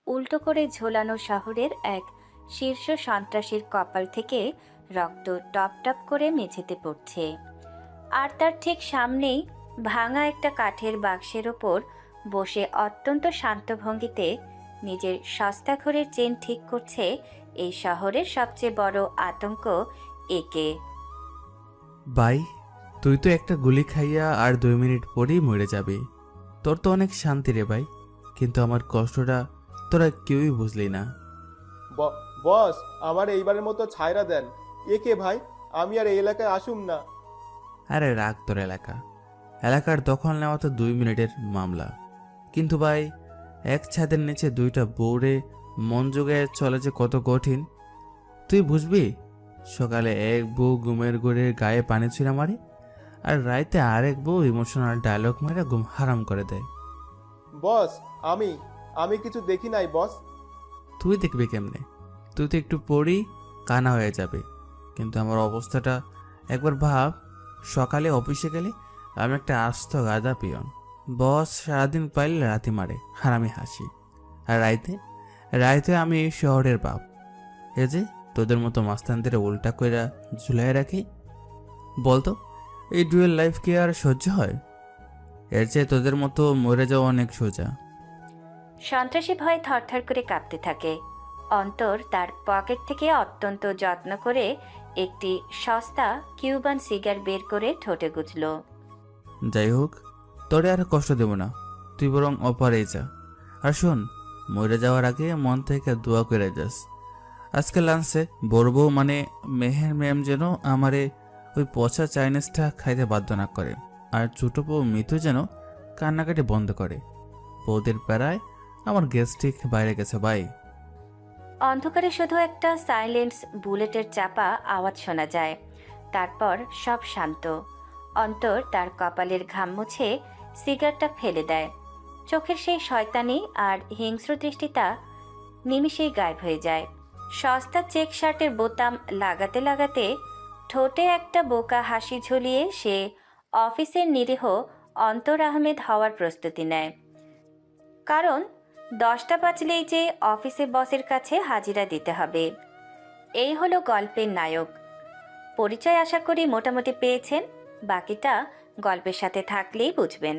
উল্টো করে ঝোলানো শহরের এক শীর্ষ সন্ত্রাসীর কপাল থেকে রক্ত টপ টপ করে মেঝেতে পড়ছে। আর তার ঠিক সামনেই ভাঙা একটা কাঠের বাক্সের ওপর বসে অত্যন্ত শান্ত ভঙ্গিতে নিজের সস্তা ঘরের চেন ঠিক করছে এই শহরের সবচেয়ে বড় আতঙ্ক একে। ভাই, তুই তো একটা গুলি খাইয়া আর 2 মিনিট পরেই মরে যাবি। তোর তো অনেক শান্তি রে ভাই, কিন্তু আমার কষ্টটা তোরা কেউই বুঝলি না। বস, আমার এইবারের মতো ছাইরা দেন। একে ভাই, আমি আর এই এলাকায় আসুম না। আরে রাগ তোর এলাকার দখল নেওয়া তো 2 মিনিটের মামলা, কিন্তু ভাই এক ছাদের নিচে 2টা বউরে মন জোগায় চলে যে কত কঠিন তুই বুঝবি। সকালে এক বউ ঘুমের ঘরে গায়ে পানি ছিঁড়া মারে, আর রাইতে আরেক বউ ইমোশনাল ডায়লগ মারে ঘুম হারাম করে দেয়। বস, আমি কিছু দেখি নাই বস। তুই দেখবি কেমনে? তুই তো একটু পরেই কানা হয়ে যাবে। কিন্তু আমার অবস্থাটা একবার ভাব। সকালে অফিসে গেলে আমি একটা আস্ত গাদা পিয়ন, বস সারাদিন পাইলে রাতি মারে আর আমি হাসি। আর রাইতে রাইতে আমি এই শহরের বাপ। এ যে তোদের মতো মাস্তানদের উল্টা কইরা ঝুলাই রাখি। বলতো এই ডুয়েল লাইফ কি আর সহ্য হয়? এর চেয়ে তোদের মতো মরে যাওয়া অনেক সোজা। সন্ত্রাসী ভয়ে থরথর করে কাঁপতে থাকে। অন্তর তার পকেট থেকে অত্যন্ত যত্ন করে একটি সস্তা কিউবান সিগার বের করে ঠোঁটে গুজল। যাই হোক, তোরে আর কষ্ট দেব না, তুই বরং অপারে যা। আর শোন, মরে যাওয়ার আগে মন থেকে দোয়া করে যাস আজকে লাঞ্চে বড় বউ মানে মেহের ম্যাম যেন আমারে ওই পচা চাইনিজটা খাইতে বাধ্য না করে, আর ছোট বউ মিতু যেন কান্নাকাটি বন্ধ করে। বউদের প্যারায় আমার গ্যাস্ট্রিক বাইরে গেছে ভাই। অন্ধকারে শুধু একটা সাইলেন্স বুলেটের চাপা আওয়াজ শোনা যায়। তারপর সব শান্ত। অন্তর তার কপালের ঘাম মুছে সিগারটা ফেলে দেয়। চোখের সেই শয়তানি আর হিংস্র দৃষ্টিটা নিমিষেই গায়েব হয়ে যায়। সস্তা চেক শার্টের বোতাম লাগাতে লাগাতে ঠোঁটে একটা বোকা হাসি ঝুলিয়ে সে অফিসের নিরীহ অন্তর আহমেদ হওয়ার প্রস্তুতি নেয়। কারণ 10টা বাজলেই যে অফিসে বসের কাছে হাজিরা দিতে হবে। এই হলো গল্পের নায়ক। পরিচয় আশা করি মোটামুটি পেয়েছেন, বাকিটা গল্পের সাথে থাকলেই বুঝবেন।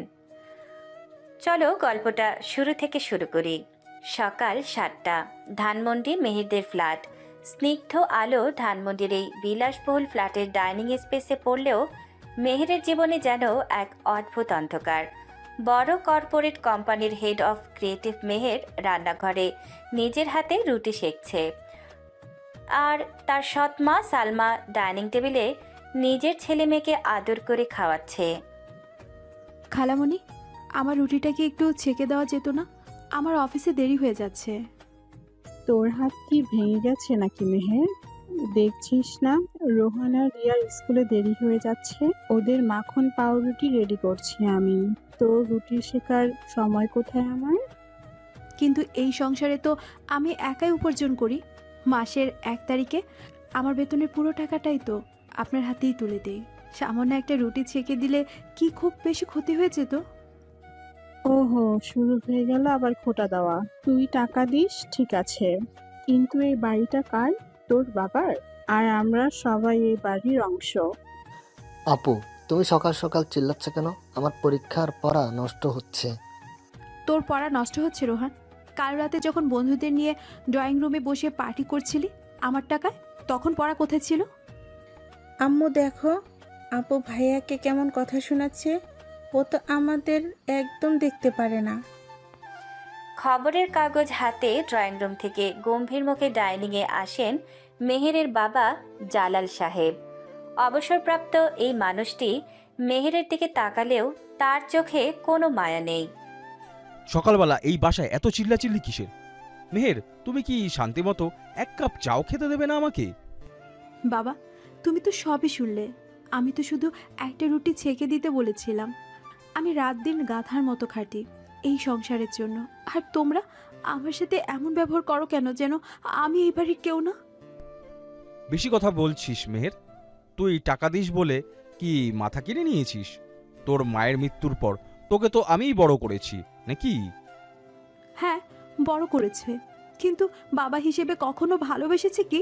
চলো গল্পটা শুরু থেকে শুরু করি। সকাল 7টা, ধানমন্ডি মেহেরদের ফ্ল্যাট। স্নিগ্ধ আলো ধানমন্ডির এই বিলাসবহুল ফ্ল্যাটের ডাইনিং স্পেসে পড়লেও মেহেরের জীবনে যেন এক অদ্ভুত অন্ধকার। বড় কর্পোরেট কোম্পানির হেড অফ ক্রিয়েটিভ মেহের রান্নাঘরে নিজের হাতে রুটি সেঁকছে, আর তার সৎ মা সালমা ডাইনিং টেবিলে নিজের ছেলে মেয়েকে আদর করে খাওয়াচ্ছে। খালামণি, আমার রুটিটা কি একটু ছেঁকে দেওয়া যেত না? আমার অফিসে দেরি হয়ে যাচ্ছে। তোর হাত কি ভেঙে গেছে নাকি মেহের? দেখছিস না রোহান আর রিয়ার স্কুলে দেরি হয়ে যাচ্ছে, ওদের মাখন পাউরুটি রেডি করছি আমি। তোর রুটি শেখার সময় কোথায় আমার? কিন্তু এই সংসারে তো আমি একাই উপার্জন করি। মাসের 1 তারিখে আমার বেতনের পুরো টাকাটাই তো আপনার হাতেই তুলে দেই। সামান্য একটা রুটি ছেঁকে দিলে কি খুব বেশি ক্ষতি হয়েছে তো? ওহো, শুরু হয়ে গেল আবার খোঁটা দেওয়া। তুই টাকা দিস ঠিক আছে, কিন্তু এই বাড়িটা কার? তোর বাবার? আর আমরা সবাই এই বাড়ির অংশ। আপু, তুমি সকাল সকাল চিল্লাচ্ছ কেন? আমার পরীক্ষার পড়া নষ্ট হচ্ছে। তোর পড়া নষ্ট হচ্ছে রোহান? কাল রাতে যখন বন্ধুদের নিয়ে ড্রয়িং রুমে বসে পার্টি করছিলি আমার টাকায়, তখন পড়া কোথায় ছিল? আম্মু দেখো, আপু ভাইয়াকে কেমন কথা শোনাচ্ছে। ও তো আমাদের একদম দেখতে পারে না। খবরের কাগজ হাতে ড্রয়িং রুম থেকে গম্ভীর মুখে ডাইনিংয়ে আসেন মেহেরের বাবা জালাল সাহেব। অবসরপ্রাপ্ত এই মানুষটি মেহেরের দিকে তাকালেও তার চোখে কোনো মায়া নেই। সকালবেলা এই বাসায় এত চিল্লাচিল্লি কিসের? মেহের, তুমি কি শান্তিমতো 1 কাপ চাও খেতে দেবে না আমাকে? বাবা, তুমি তো সবই শুনলে। আমি তো শুধু একটা রুটি ছেঁকে দিতে বলেছিলাম। আমি রাত দিন গাধার মতো খাটি, এই সংসারের জন্য। আর তোমরা আমার সাথে এমন ব্যবহার করো কেন, যেন আমি এই বাড়ির কেউ না। বেশি কথা বলছিস মেহের। তুই টাকা দিস বলে কি মাথা কিনে নিয়েছিস? তোর মায়ের মৃত্যুর পর তোকে তো আমিই বড় করেছি, নাকি? হ্যাঁ, বড় করেছে, কিন্তু বাবা হিসেবে কখনো ভালোবেসেছে কি?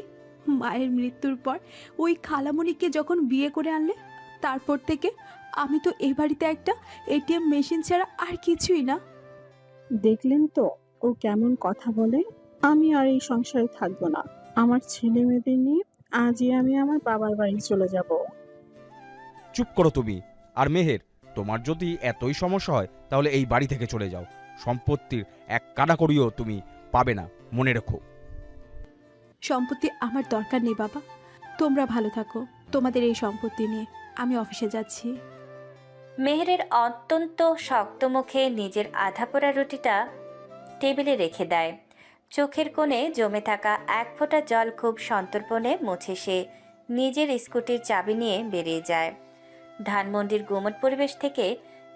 মায়ের মৃত্যুর পর ওই খালামণিকে যখন বিয়ে করে আনলে, তারপর থেকে আমি তো এই বাড়িতে একটা এটিএম মেশিন ছাড়া আর কিছুই না। দেখলেন তো ও কেমন কথা বলে। আমি আর এই সংসারে থাকবো না। আমার ছেলে মেয়েদের নিয়ে আজই আমি আমার বাবার বাড়ি চলে যাব। চুপ করো তুমি। আর মেহের, তোমার যদি এতই সমস্যা হয় তাহলে এই বাড়ি থেকে চলে যাও। সম্পত্তির এক কানা করিও তুমি পাবে না, মনে রেখো। সম্পত্তি আমার দরকার নেই বাবা, তোমরা ভালো থাকো তোমাদের এই সম্পত্তি নিয়ে। আমি অফিসে যাচ্ছি। মেহেরের অত্যন্ত শক্ত মুখে নিজের আধা পোড়া রুটিটা টেবিলে রেখে দেয়। চোখের কোণে জমে থাকা এক ফোঁটা জল খুব সন্তর্পণে মুছে সে নিজের স্কুটির চাবি নিয়ে বেরিয়ে যায়। ধানমন্ডির গুমট পরিবেশ থেকে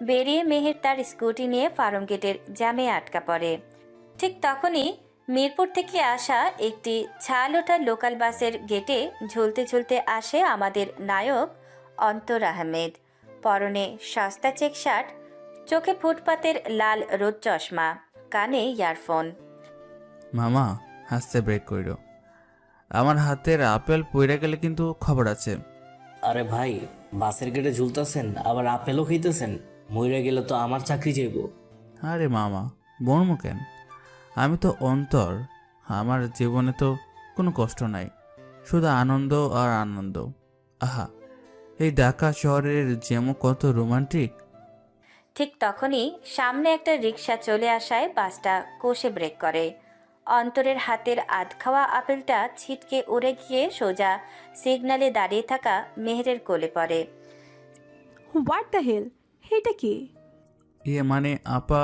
বেরিয়ে মেহের তার স্কুটি নিয়ে ফার্ম গেটের জ্যামে আটকা পড়ে। ঠিক তখনই মিরপুর থেকে আসা একটি ছাল ওঠা লোকাল বাসের গেটে ঝুলতে ঝুলতে আসে আমাদের নায়ক অন্তর আহমেদ। পরনে সস্তা চেক শার্ট, চোখে ফুটপাতের লাল রোদ চশমা, কানে ইয়ারফোন। মামা, হাসতে ব্রেক কইরো। আমার হাতের আপেল পইরা গেলে কিন্তু খবর আছে। আরে ভাই, বাসের গেটে ঝুলতেছেন আবার আপেলও খাইতেছেন? মইরা গেলে তো আমার চাকরি যাইব। আরে মামা, বর্ম কেন? আমি তো অন্তর। আমার জীবনে তো কোনো কষ্ট নাই, শুধু আনন্দ আর আনন্দ। আহা, এই ঢাকা শহরের যেমন কত রোমান্টিক। ঠিক তখনই সামনে একটা রিকশা চলে আসায় বাসটা কষে ব্রেক করে। অন্তরের হাতের আধ খাওয়া আপেলটা ছিটকে উড়ে গিয়ে সোজা সিগন্যালে দাঁড়িয়ে থাকা মেহেরের কোলে পড়ে। হোয়াট দ্য হেল, এটা কি? মানে আপা,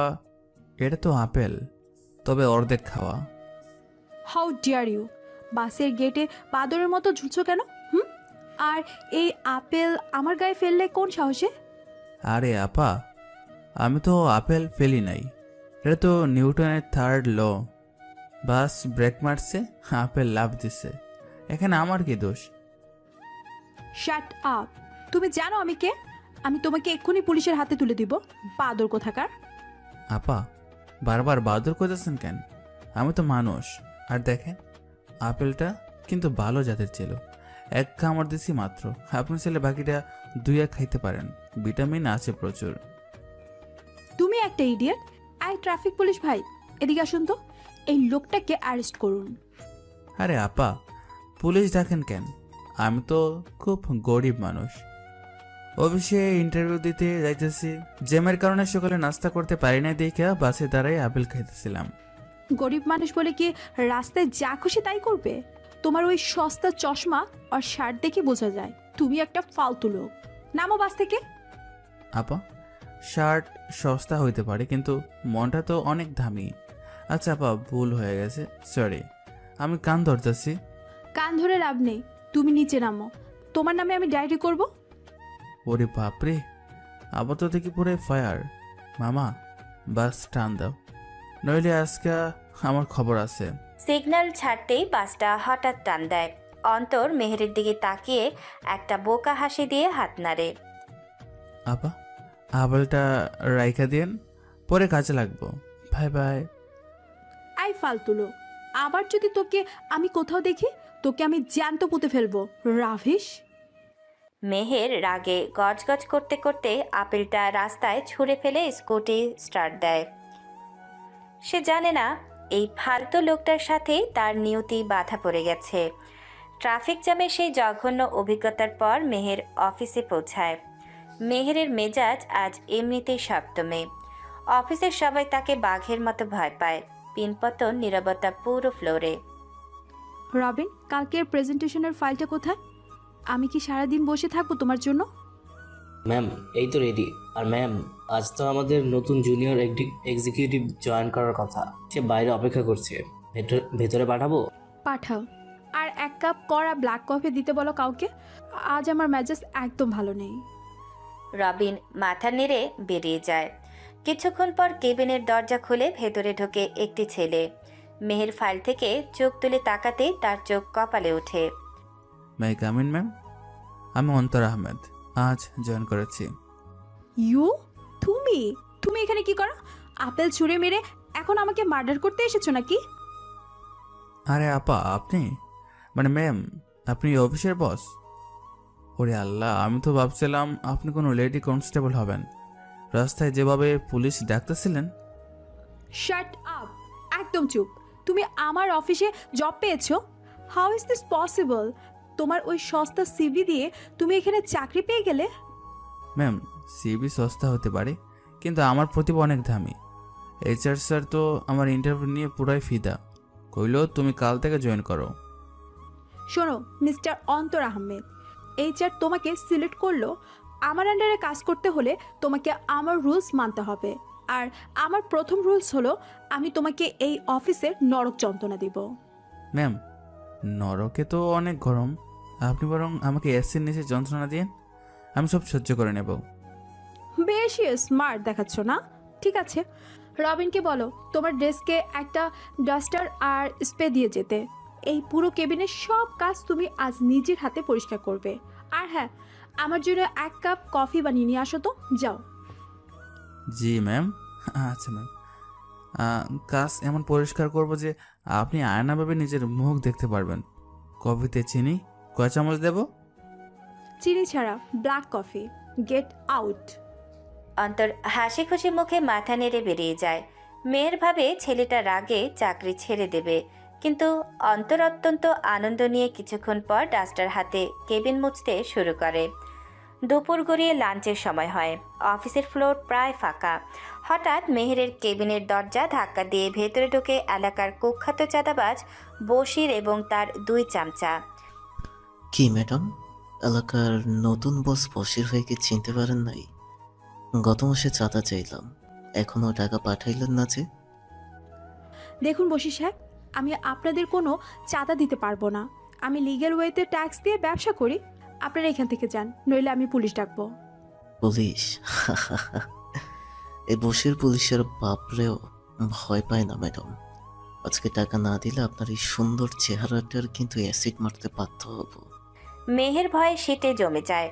এটা তো আপেল, তবে অর্ধেক খাওয়া। How dear you! বাসের গেটে বাদরের মতো ঝুলছো কেন? আর এই আপেল আমার গায়ে ফেললে কোন সাহসে? আরে আপা, আমি তো আপেল ফেলি নাই। এটা তো নিউটনের থার্ড ল। বাস ব্রেক মারছে, আপেল লাফ দিছে, এখানে আমার কি দোষ? Shut up! তুমি জানো আমি কে? আমি তোমাকে এক্ষুনি পুলিশের হাতে তুলে দিব, বাদর কোথাকার। আপা, বারবার বাদর করতেছেন কেন? আমি তো মানুষ। আর দেখেন, আপেলটা কিন্তু ভালো জাতের ছিল। এক কামড় দিছি মাত্র। আপনার ছেলে বাকিটা 2 খাইতে পারেন, ভিটামিন আছে প্রচুর। তুমি একটা ইডিয়েট! আই ট্রাফিক পুলিশ ভাই, এদিকে আসুন তো, এই লোকটাকে অ্যারেস্ট করুন। আরে আপা, পুলিশ ডাকেন কেন? আমি তো খুব গরিব মানুষ। অফিসে ইন্টারভিউ দিতে যাইতেছি, জ্যামের কারণে সকালে নাস্তা করতে পারি না দেখে বাসে দাঁড়াই আপেল খাইতেছিলাম। গরিব মানুষ বলে কি রাস্তায় যা খুশি তাই করবে? তোমার ওই সস্তা চশমা আর শার্ট দেখে বোঝা যায় তুমি একটা ফালতু লোক। নামো বাস থেকে। আপা, শার্ট সস্তা হইতে পারে, কিন্তু মনটা তো অনেক দামি। আচ্ছা আপা, ভুল হয়ে গেছে, সরি। আমি কান ধরতেছি। কান ধরে লাভ নেই, তুমি নিচে নামো, তোমার নামে আমি ডায়েরি করব। ওরে বাপরে, আবার তো দেখি পুরো ফায়ার। মামা, বাস টান দাও, নইলে আজকে আমার খবর আছে। সিগন্যাল ছাড়তেই বাসটা হঠাৎ টান দেয়। অন্তর মেহেরের দিকে তাকিয়ে একটা বোকা হাসি দিয়ে হাত নাড়ে। আপা, আপেলটা রাইখা দিন, পরে কাজে লাগবো। Bye bye. আই ফালতু লোক, আবার যদি তোকে আমি কোথাও দেখি, তোকে আমি জ্যান্ত পুঁতে ফেলবো, রাভিশ। মেহের রাগে গজগজ করতে করতে আপেলটা রাস্তায় ছুঁড়ে ফেলে স্কুটি স্টার্ট দেয়। সে জানে না এই ফালতু লোকটার সাথে তার নিয়তি বাধা পড়ে গেছে। ট্রাফিক জ্যামের সেই জঘন্য অভিজ্ঞতার পর মেহের অফিসে পৌঁছায়। মেহেরের মেজাজ আজ এমনিতেই সপ্তমে। অফিসের সবাই তাকে বাঘের মতো ভয় পায়। পিনপতন নীরবতা পুরো ফ্লোরে। রবিন, কালকের প্রেজেন্টেশনের ফাইলটা কোথায়? আমি কি সারাদিন বসে থাকবো তোমার জন্য? ম্যাম, এই তো রেডি। আর ম্যাম, আজ তো আমাদের নতুন জুনিয়র এক্সিকিউটিভ জয়েন করার কথা। সে বাইরে অপেক্ষা করছে, ভেতরে পাঠাবো? পাঠাও। আর 1 কাপ কড়া ব্ল্যাক কফি দিতে বলো কাউকে। আজ আমার মেজাজ একদম ভালো নেই। রবিন মাথা নেড়ে বেরিয়ে যায়। কিছুক্ষণ পর কেবিনের দরজা খুলে ভেতরে ঢোকে একটি ছেলে। মেহের ফাইল থেকে চোখ তুলে তাকাতে তার চোখ কপালে ওঠে। মাই কামিন ম্যাম, আমি অন্তর আহমেদ, আজ জয়েন করেছি। ইউ, তুমি তুমি এখানে কি করো? আপেল ছুঁড়ে মেরে এখন আমাকে মার্ডার করতে এসেছো নাকি? আরে আপা, আপনি মানে ম্যাম, আপনি এই অফিসের বস? ওরে আল্লাহ, আমি তো ভাবছিলাম আপনি কোনো লেডি কনস্টেবল হবেন। রাস্তায় যেভাবে পুলিশ ডাকতেছিলেন। শাট আপ, একদম চুপ। তুমি আমার অফিসে জব পেয়েছো? How is this possible? তোমার ওই সস্তা সিভি দিয়ে তুমি এখানে চাকরি পেয়ে গেলে? ম্যাম, সিবি সস্তা হতে পারে, কিন্তু আমার প্রতিভা অনেক দামি। এইচআর স্যার তো আমার ইন্টারভিউ নিয়ে পুরাই ফিদা, কইলো তুমি কাল থেকে জয়েন করো। শোনো মিস্টার অন্তর আহমেদ, এইচআর তোমাকে সিলেক্ট করলো। আমার আন্ডারে কাজ করতে হলে তোমাকে আমার রুলস মানতে হবে। আর আমার প্রথম রুলস হলো আমি তোমাকে এই অফিসের নরক যন্ত্রণা দিব। ম্যাম, নরকে তো অনেক গরম, আপনি বরং আমাকে এসির নিচে যন্ত্রণা দিন, আমি সব সহ্য করে নেব। বেশি স্মার্ট দেখাচ্ছ না? ঠিক আছে, রবিনকে বলো তোমার ডেস্কে একটা ডাস্টার আর স্প্রে দিয়ে যেতে। এই পুরো কেবিনের সব কাজ তুমি আজ নিজের হাতে পরিষ্কার করবে। আর হ্যাঁ, আমার জন্য 1 কাপ কফি বানিয়ে নিয়ে আসো তো, যাও। জি ম্যাম। আচ্ছা ম্যাম, কাজ এমন পরিষ্কার করব যে আপনি আয়নাভাবে নিজের মুখ দেখতে পারবেন। কফিতে চিনি কয় চামচ দেব? চিনি ছাড়া ব্ল্যাক কফি। Get out. অন্তর হাসি খুশি মুখে মাথা নেড়ে বেরিয়ে যায়। মেয়ের ভাবে ছেলেটা রাগে চাকরি ছেড়ে দেবে, কিন্তু অন্তর অত্যন্ত আনন্দ নিয়ে কিছুক্ষণ পর ডাস্টার হাতে কেবিন মুছতে শুরু করে। দুপুর গড়িয়ে লাঞ্চের সময় হয়। অফিসের ফ্লোর প্রায় ফাঁকা। হঠাৎ মেহেরের কেবিনের দরজা ধাক্কা দিয়ে ভেতরে ঢোকে এলাকার কুখ্যাত চাঁদাবাজ বশির এবং তার 2 চামচা। কি ম্যাডাম, এলাকার নতুন বস বশির ভাইকে চিনতে পারেন নাই? গত মাসে চাঁদা চাইলাম, এখনো টাকা পাঠাইলেন না যে? দেখুন বশির সাহেব, আমি আপনাদের কোনো চাঁদা দিতে পারবো না। আমি লিগ্যাল ওয়েতে ট্যাক্স দিয়ে ব্যবসা করি। আপনারা এখান থেকে যান, নইলে আমি পুলিশ ডাকবো। পুলিশ? এই বসির পুলিশের বাপরেও ভয় পায় না ম্যাডাম। আজকে টাকা না দিলে আপনার এই সুন্দর চেহারাটার কিন্তু অ্যাসিড মারতে বাধ্য হব। মেহের ভয়ে শীতে জমে যায়।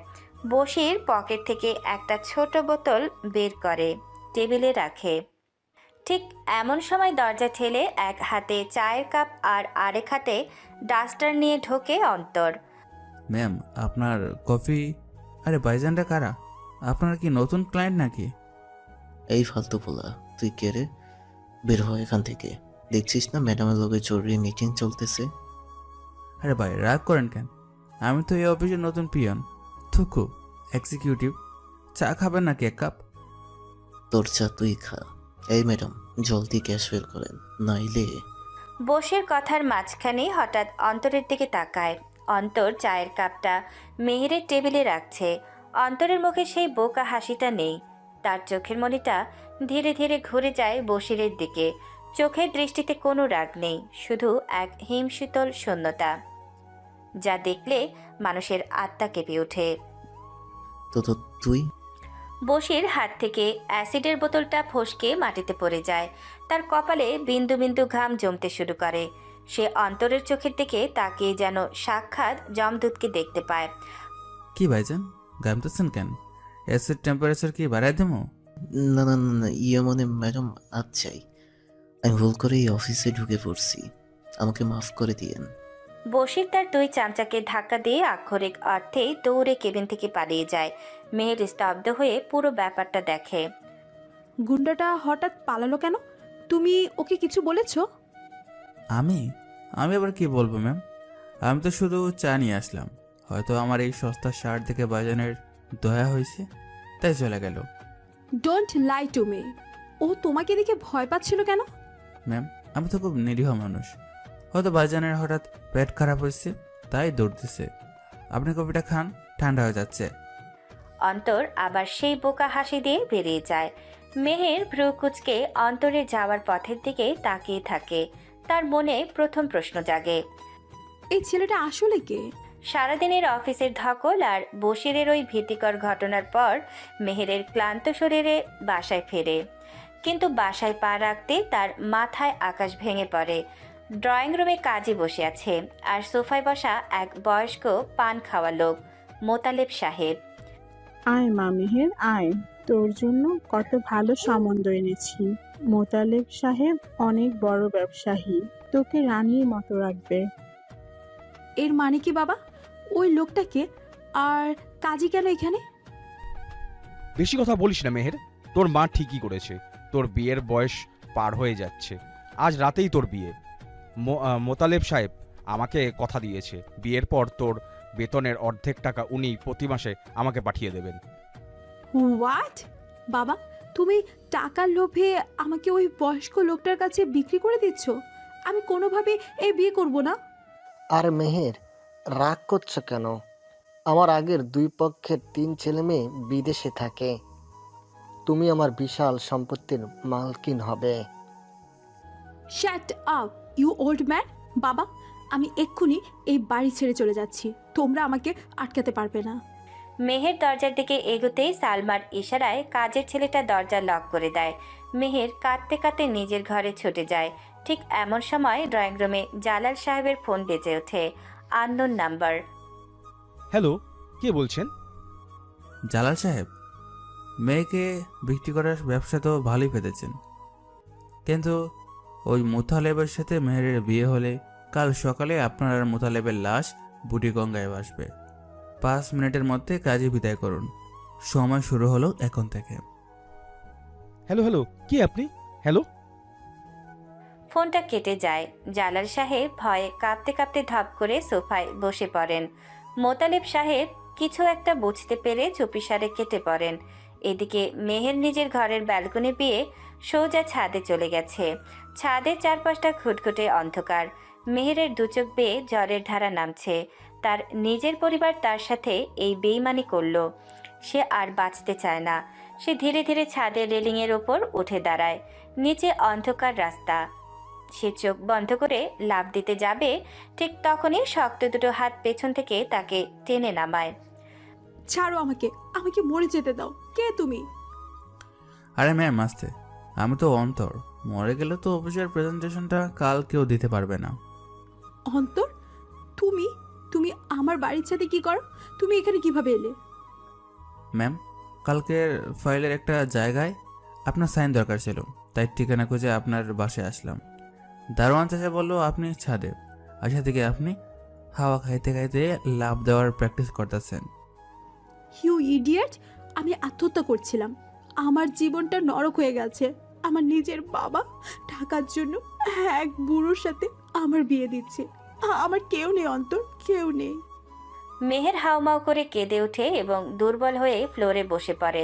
বশির পকেট থেকে একটা ছোট বোতল বের করে টেবিলে রাখে। ঠিক এমন সময় দরজা ঠেলে এক হাতে চায়ের কাপ আর আরেক হাতে ডাস্টার নিয়ে ঢোকে অন্তর। ম্যাম, আপনার কফি। আরে ভাইজানরা কারা? আপনার কি নতুন ক্লায়েন্ট নাকি? এই ফালতু পোলা, তুই কে রে? বের হয় এখান থেকে। দেখছিস না ম্যাডামের লগে জরুরি মিটিং চলতেছে। আরে ভাই, রাগ করেন কেন? আমি তো এই অফিসের নতুন পিয়ন, থুকু এক্সিকিউটিভ। চা খাবেন নাকি 1 কাপ? তোর চা তুই খা। এই ম্যাডাম, জলদি ক্যাশ বের করেন, নাইলে। বশির কথার মাঝখানে হঠাৎ অন্তরের দিকে তাকায়। অন্তর চায়ের কাপটা মেহেরের টেবিলে রাখছে। অন্তরের মুখে সেই বোকা হাসিটা নেই। তার চোখের মনিটা ধীরে ধীরে ঘুরে যায় বশিরের দিকে। চোখের দৃষ্টিতে কোনো রাগ নেই, শুধু এক হিমশীতল শূন্যতা, যা দেখলে মানুষের আত্মা কেঁপে ওঠে। তো তুই? বশির হাত থেকে অ্যাসিডের বোতলটা ফসকে মাটিতে পড়ে যায়। তার কপালে বিন্দু বিন্দু ঘাম জমতে শুরু করে। সে অন্তরের চোখের দিকে তাকিয়ে যেন সাক্ষাৎ যমদূতকে দেখতে পায়। কি ভাইজান, ঘামতেছেন কেন? অ্যাসিড টেম্পারেচার কি বাড়াই দেবো? না না না, ইয়ে মানে ম্যাডাম, আচ্ছাই, আমি ভুল করে এই অফিসে ঢুকে পড়ছি, আমাকে মাফ করে দিয়েন। বশির তার 2 চামচাকে ধাক্কা দিয়ে আক্ষরিক অর্থে দৌড়ে কেবিন থেকে পালিয়ে যায়। মেহের স্তব্ধ হয়ে পুরো ব্যাপারটা দেখে। গুন্ডাটা হঠাৎ পালালো কেন? তুমি ওকে কিছু বলেছো? আমি আবার কি বলবো ম্যাম? আমি তো শুধু চা নিয়ে আসলাম। হয়তো আমার এই সস্তা শার্ট দেখে বাজানের দয়া হয়েছে, তাই চলে গেল। Don't lie to me. ও তোমাকে দেখে ভয় পাচ্ছিল কেন? ম্যাম, আমি তো খুব নিরীহ মানুষ। হয়তো বাজানের হঠাৎ পেট খারাপ হয়েছে, তাই দৌড় দিছে। আপনি কফিটা খান, ঠান্ডা হয়ে যাচ্ছে। অন্তর আবার সেই বোকা হাসি দিয়ে বেরিয়ে যায়। মেহের ভ্রু কুঁচকে অন্তরে যাওয়ার পথের দিকে তাকিয়ে থাকে। তার মনে প্রথম প্রশ্ন জাগে, এই ছেলেটা আসলে কে? সারাদিনের অফিসের ধকল আর বশিরের ওই ভীতিকর ঘটনার পর মেহেরের ক্লান্ত শরীরে বাসায় ফেরে। কিন্তু বাসায় পা রাখতে তার মাথায় আকাশ ভেঙে পড়ে। ড্রয়িং রুমে কাজী বসে আছে, আর সোফায় বসা এক বয়স্ক পান খাওয়া লোক, মোতালেব সাহেব। আয় মা মেহের আয়, তোর জন্য কত ভালো সম্বন্ধ এনেছি। মোতালেব সাহেব অনেক বড় ব্যবসায়ী, তোকে রানীর মতো রাখবে। এর মানে কি বাবা? ওই লোকটাকে আর কাজী কেন এখানে? বেশি কথা বলিস না মেহের, তোর মা ঠিকই করেছে, তোর বিয়ের বয়স পার হয়ে যাচ্ছে। আজ রাতেই তোর বিয়ে। মোতালেব সাহেব আমাকে কথা দিয়েছে, বিয়ের পর তোর বেতনের অর্ধেক টাকা উনি প্রতি মাসে আমাকে পাঠিয়ে দেবেন। হোয়াট? বাবা, তুমি টাকার লোভে আমাকে ওই বয়স্ক লোকটার কাছে বিক্রি করে দিচ্ছ? আমি কোনোভাবে এই বিয়ে করব না। আর মেহের, রাগ করছো কেন? আমার আগের 2 পক্ষের 3 ছেলে মেয়ে বিদেশে থাকে। তুমি আমার বিশাল সম্পত্তির মালকিন হবে। Shut up you old man. বাবা, আমি এক্ষুনি এই বাড়ি ছেড়ে চলে যাচ্ছি, তোমরা আমাকে আটকাতে পারবে না। মেহের দরজার দিকে এগোতেই সালমার ইশারায় কাজের ছেলেটা দরজা লক করে দেয়। মেহের কাঁদতে কাঁদতে নিজের ঘরে ছুটে যায়। ঠিক এমন সময় ড্রয়িং রুমে জালাল সাহেবের ফোন বেজে ওঠে। Unknown number. হ্যালো, কে বলছেন? জালাল সাহেব, মেয়েকে বিক্রি করার ব্যবসা তো ভালোই পেতেছেন, কিন্তু ওই মোতালেবের সাথে মেহেরের বিয়ে হলে কাল সকালে আপনার আর মোতালেবের লাশ বুড়িগঙ্গায় ভাসবে। 5 মিনিটের মধ্যে কাজে বিদায় করুন। সময় শুরু হলো এখন থেকে। হ্যালো হ্যালো, কে আপনি? হ্যালো। ফোনটা কেটে যায়। জালাল সাহেব ভয়ে কাঁপতে কাঁপতে ধপ করে সোফায় বসে পড়েন। মোতালেব সাহেব কিছু একটা বুঝতে পেরে চুপিসারে কেটে পড়েন। এদিকে মেহের নিজের ঘরের ব্যালকনি পেয়ে সোজা ছাদে চলে গেছে। ছাদের চারপাশটা খুটখুটে অন্ধকার। মেহেরের দুচোখ বেয়ে জ্বরের ধারা নামছে। তার নিজের পরিবার তার সাথে এই বেইমানি করলো। সে আর বাঁচতে চায় না। সে ধীরে ধীরে ছাদের রেলিংয়ের ওপর উঠে দাঁড়ায়। নিচে অন্ধকার রাস্তা। সে চোখ বন্ধ করে লাফ দিতে যাবে, ঠিক তখনই শক্ত দুটো হাত পেছন থেকে তাকে টেনে নামায়। ছাড়ো আমাকে, আমাকে মরে যেতে দাও। কে তুমি? আরে ম্যাম আসতে, আমি তো অন্তর। মরে গেলে তো অফিসের প্রেজেন্টেশনটা কাল কেউ দিতে পারবে না। অন্তর? তুমি তুমি আমার বাড়ির সাথে কি করো? তুমি এখানে কিভাবে এলে? ম্যাম, কালকের ফাইলের একটা জায়গায় আপনার সাইন দরকার ছিল, তাই ঠিকানা খুঁজে আপনার বাসায় আসলাম। দারোয়ান চাচা বললো আপনি ছাদে, আশা থেকে আপনি হাওয়া খাইতে খাইতে লাফ দেওয়ার প্র্যাকটিস করতেছেন। You idiot! আমি আত্মহত্যা করছিলাম। আমার জীবনটা নরক হয়ে গেছে। আমার নিজের বাবা টাকার জন্য এক বুড়োর সাথে আমার বিয়ে দিচ্ছে। আমার কেউ নেই অন্তর, কেউ নেই। মেহের হাউমাউ করে কেঁদে ওঠে এবং দুর্বল হয়ে ফ্লোরে বসে পড়ে।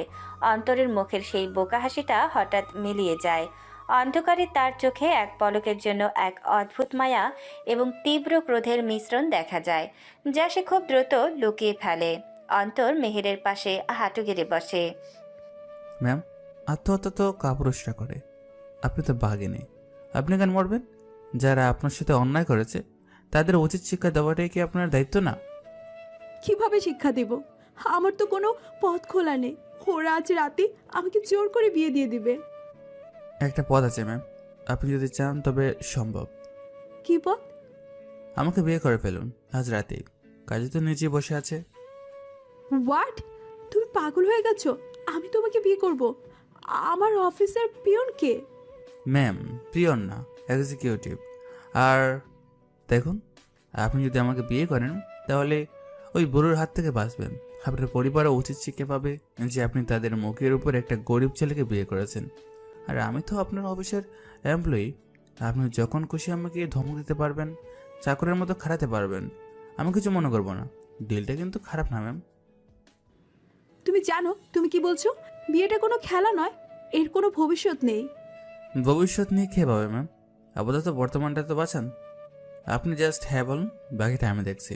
অন্তরের মুখের সেই বোকা হাসিটা হঠাৎ মিলিয়ে যায়। অন্ধকারে তার চোখে এক পলকের জন্য এক অদ্ভুত মায়া এবং তীব্র ক্রোধের মিশ্রণ দেখা যায়, যা সে খুব দ্রুত লুকিয়ে ফেলে। অন্তর মেহেরের পাশে হাঁটু গেড়ে বসে। ম্যাম, আত্মহত্যা তো কাপুরুষরা করে, আপনি তো বাঘিনী। আপনি কেন মরবেন? যারা আপনার সাথে অন্যায় করেছে তাদের উচিত শিক্ষা দেওয়াটাই কি আপনার দায়িত্ব না? কিভাবে শিক্ষা দেব? আমার তো কোনো পথ খোলা নেই। ওরা আজ রাতে আমাকে জোর করে বিয়ে দিয়ে দিবে। একটা পথ আছে ম্যাম, আপনি যদি চান তবে সম্ভব। কি পথ? আমাকে বিয়ে করে ফেলুন আজ রাতেই। কাজে তো নিজেই বসে আছে। হোয়াট? তুমি পাগল হয়ে গেছো? আমি তোমাকে বিয়ে করব? আমার অফিসের পিয়নকে? ম্যাম, পিয়ন না, এক্সিকিউটিভ। আর দেখুন, আপনি যদি আমাকে বিয়ে করেন তাহলে ওই বুড়োর হাত থেকে বাঁচবেন। আপনার পরিবারও উচিত শিক্ষা পাবে যে আপনি তাদের মুখের উপর একটা গরিব ছেলেকে বিয়ে করেছেন। আর আমি তো আপনার অফিসের এমপ্লয়ি। আপনি যখন খুশি আমাকে ধমক দিতে পারবেন, চাকরের মতো খাটাতে পারবেন। আমি কিছু মনে করবো না। ডিলটা কিন্তু খারাপ না ম্যাম। তুমি জানো তুমি কি বলছো? বিয়েটা কোনো খেলা নয়, এর কোনো ভবিষ্যৎ নেই। ভবিষ্যৎ নিয়ে খেয়ে পাবে ম্যাম, আপাতত বর্তমানটা তো বাঁচান। আপনি জাস্ট হ্যাঁ বলুন, বাকিটা আমি দেখছি।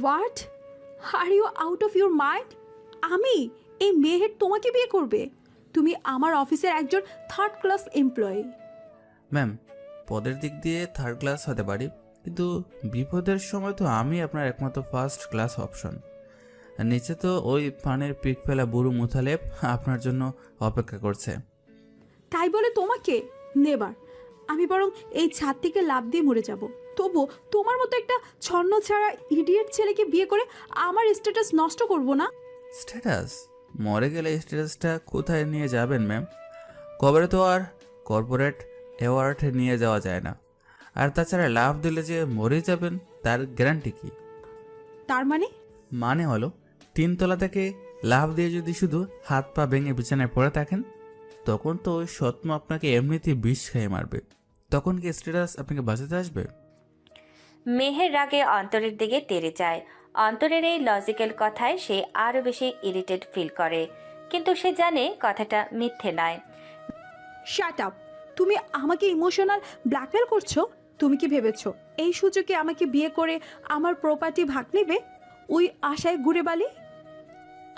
What? Are you out of your mind? আমি এই মেহের তোমাকে বিয়ে করবে? তুমি আমার অফিসের একজন 3rd ক্লাস এমপ্লয়ি। ম্যাম, পদের দিক দিয়ে 3rd ক্লাস হতে পারি, কিন্তু বিপদের সময় তো আমি আপনার একমাত্র 1st ক্লাস অপশন। নিচে তো ওই পানের পিক ফেলা বুড়ো মুথালেব আপনার জন্য অপেক্ষা করছে। ওকে, নেবার। আমি বরং এই ছাদ থেকে লাফ দিয়ে মরে যাব। তবু তোমার মতো একটা ছন্ন ছাড়া ইডিয়েট ছেলেকে বিয়ে করে আমার স্ট্যাটাস নষ্ট করব না। স্ট্যাটাস? মরে গেলে স্ট্যাটাসটা কোথায় নিয়ে যাবেন ম্যাম? কবরে তো আর কর্পোরেট অ্যাওয়ার্ড নিয়ে যাওয়া যায় না। আর তাছাড়া লাভ দিলে যে মরে যাবেন তার গ্যারান্টি কি? তার মানে? মানে হলো 3 তলা থেকে লাভ দিয়ে যদি শুধু হাত পা ভেঙে বিছানায় পড়ে থাকেন, তখন তো ওই সৎমা আপনাকে এমনিতেই বিষ খেয়ে মারবে। তখন কি স্ট্যাটাস আপনাকে বাঁচাতে আসবে? মেহের রাগে অন্তরের দিকে তেড়ে যায়। অন্তরের এই লজিক্যাল কথায় সে আরও বেশি ইরিটেট ফিল করে, কিন্তু সে জানে কথাটা মিথ্যে নয়। Shut up! তুমি আমাকে ইমোশনাল ব্ল্যাকমেল করছো? তুমি কি ভেবেছো এই সুযোগে আমাকে বিয়ে করে আমার প্রপার্টি ভাগ নেবে? ওই আশায় ঘুরে বালি।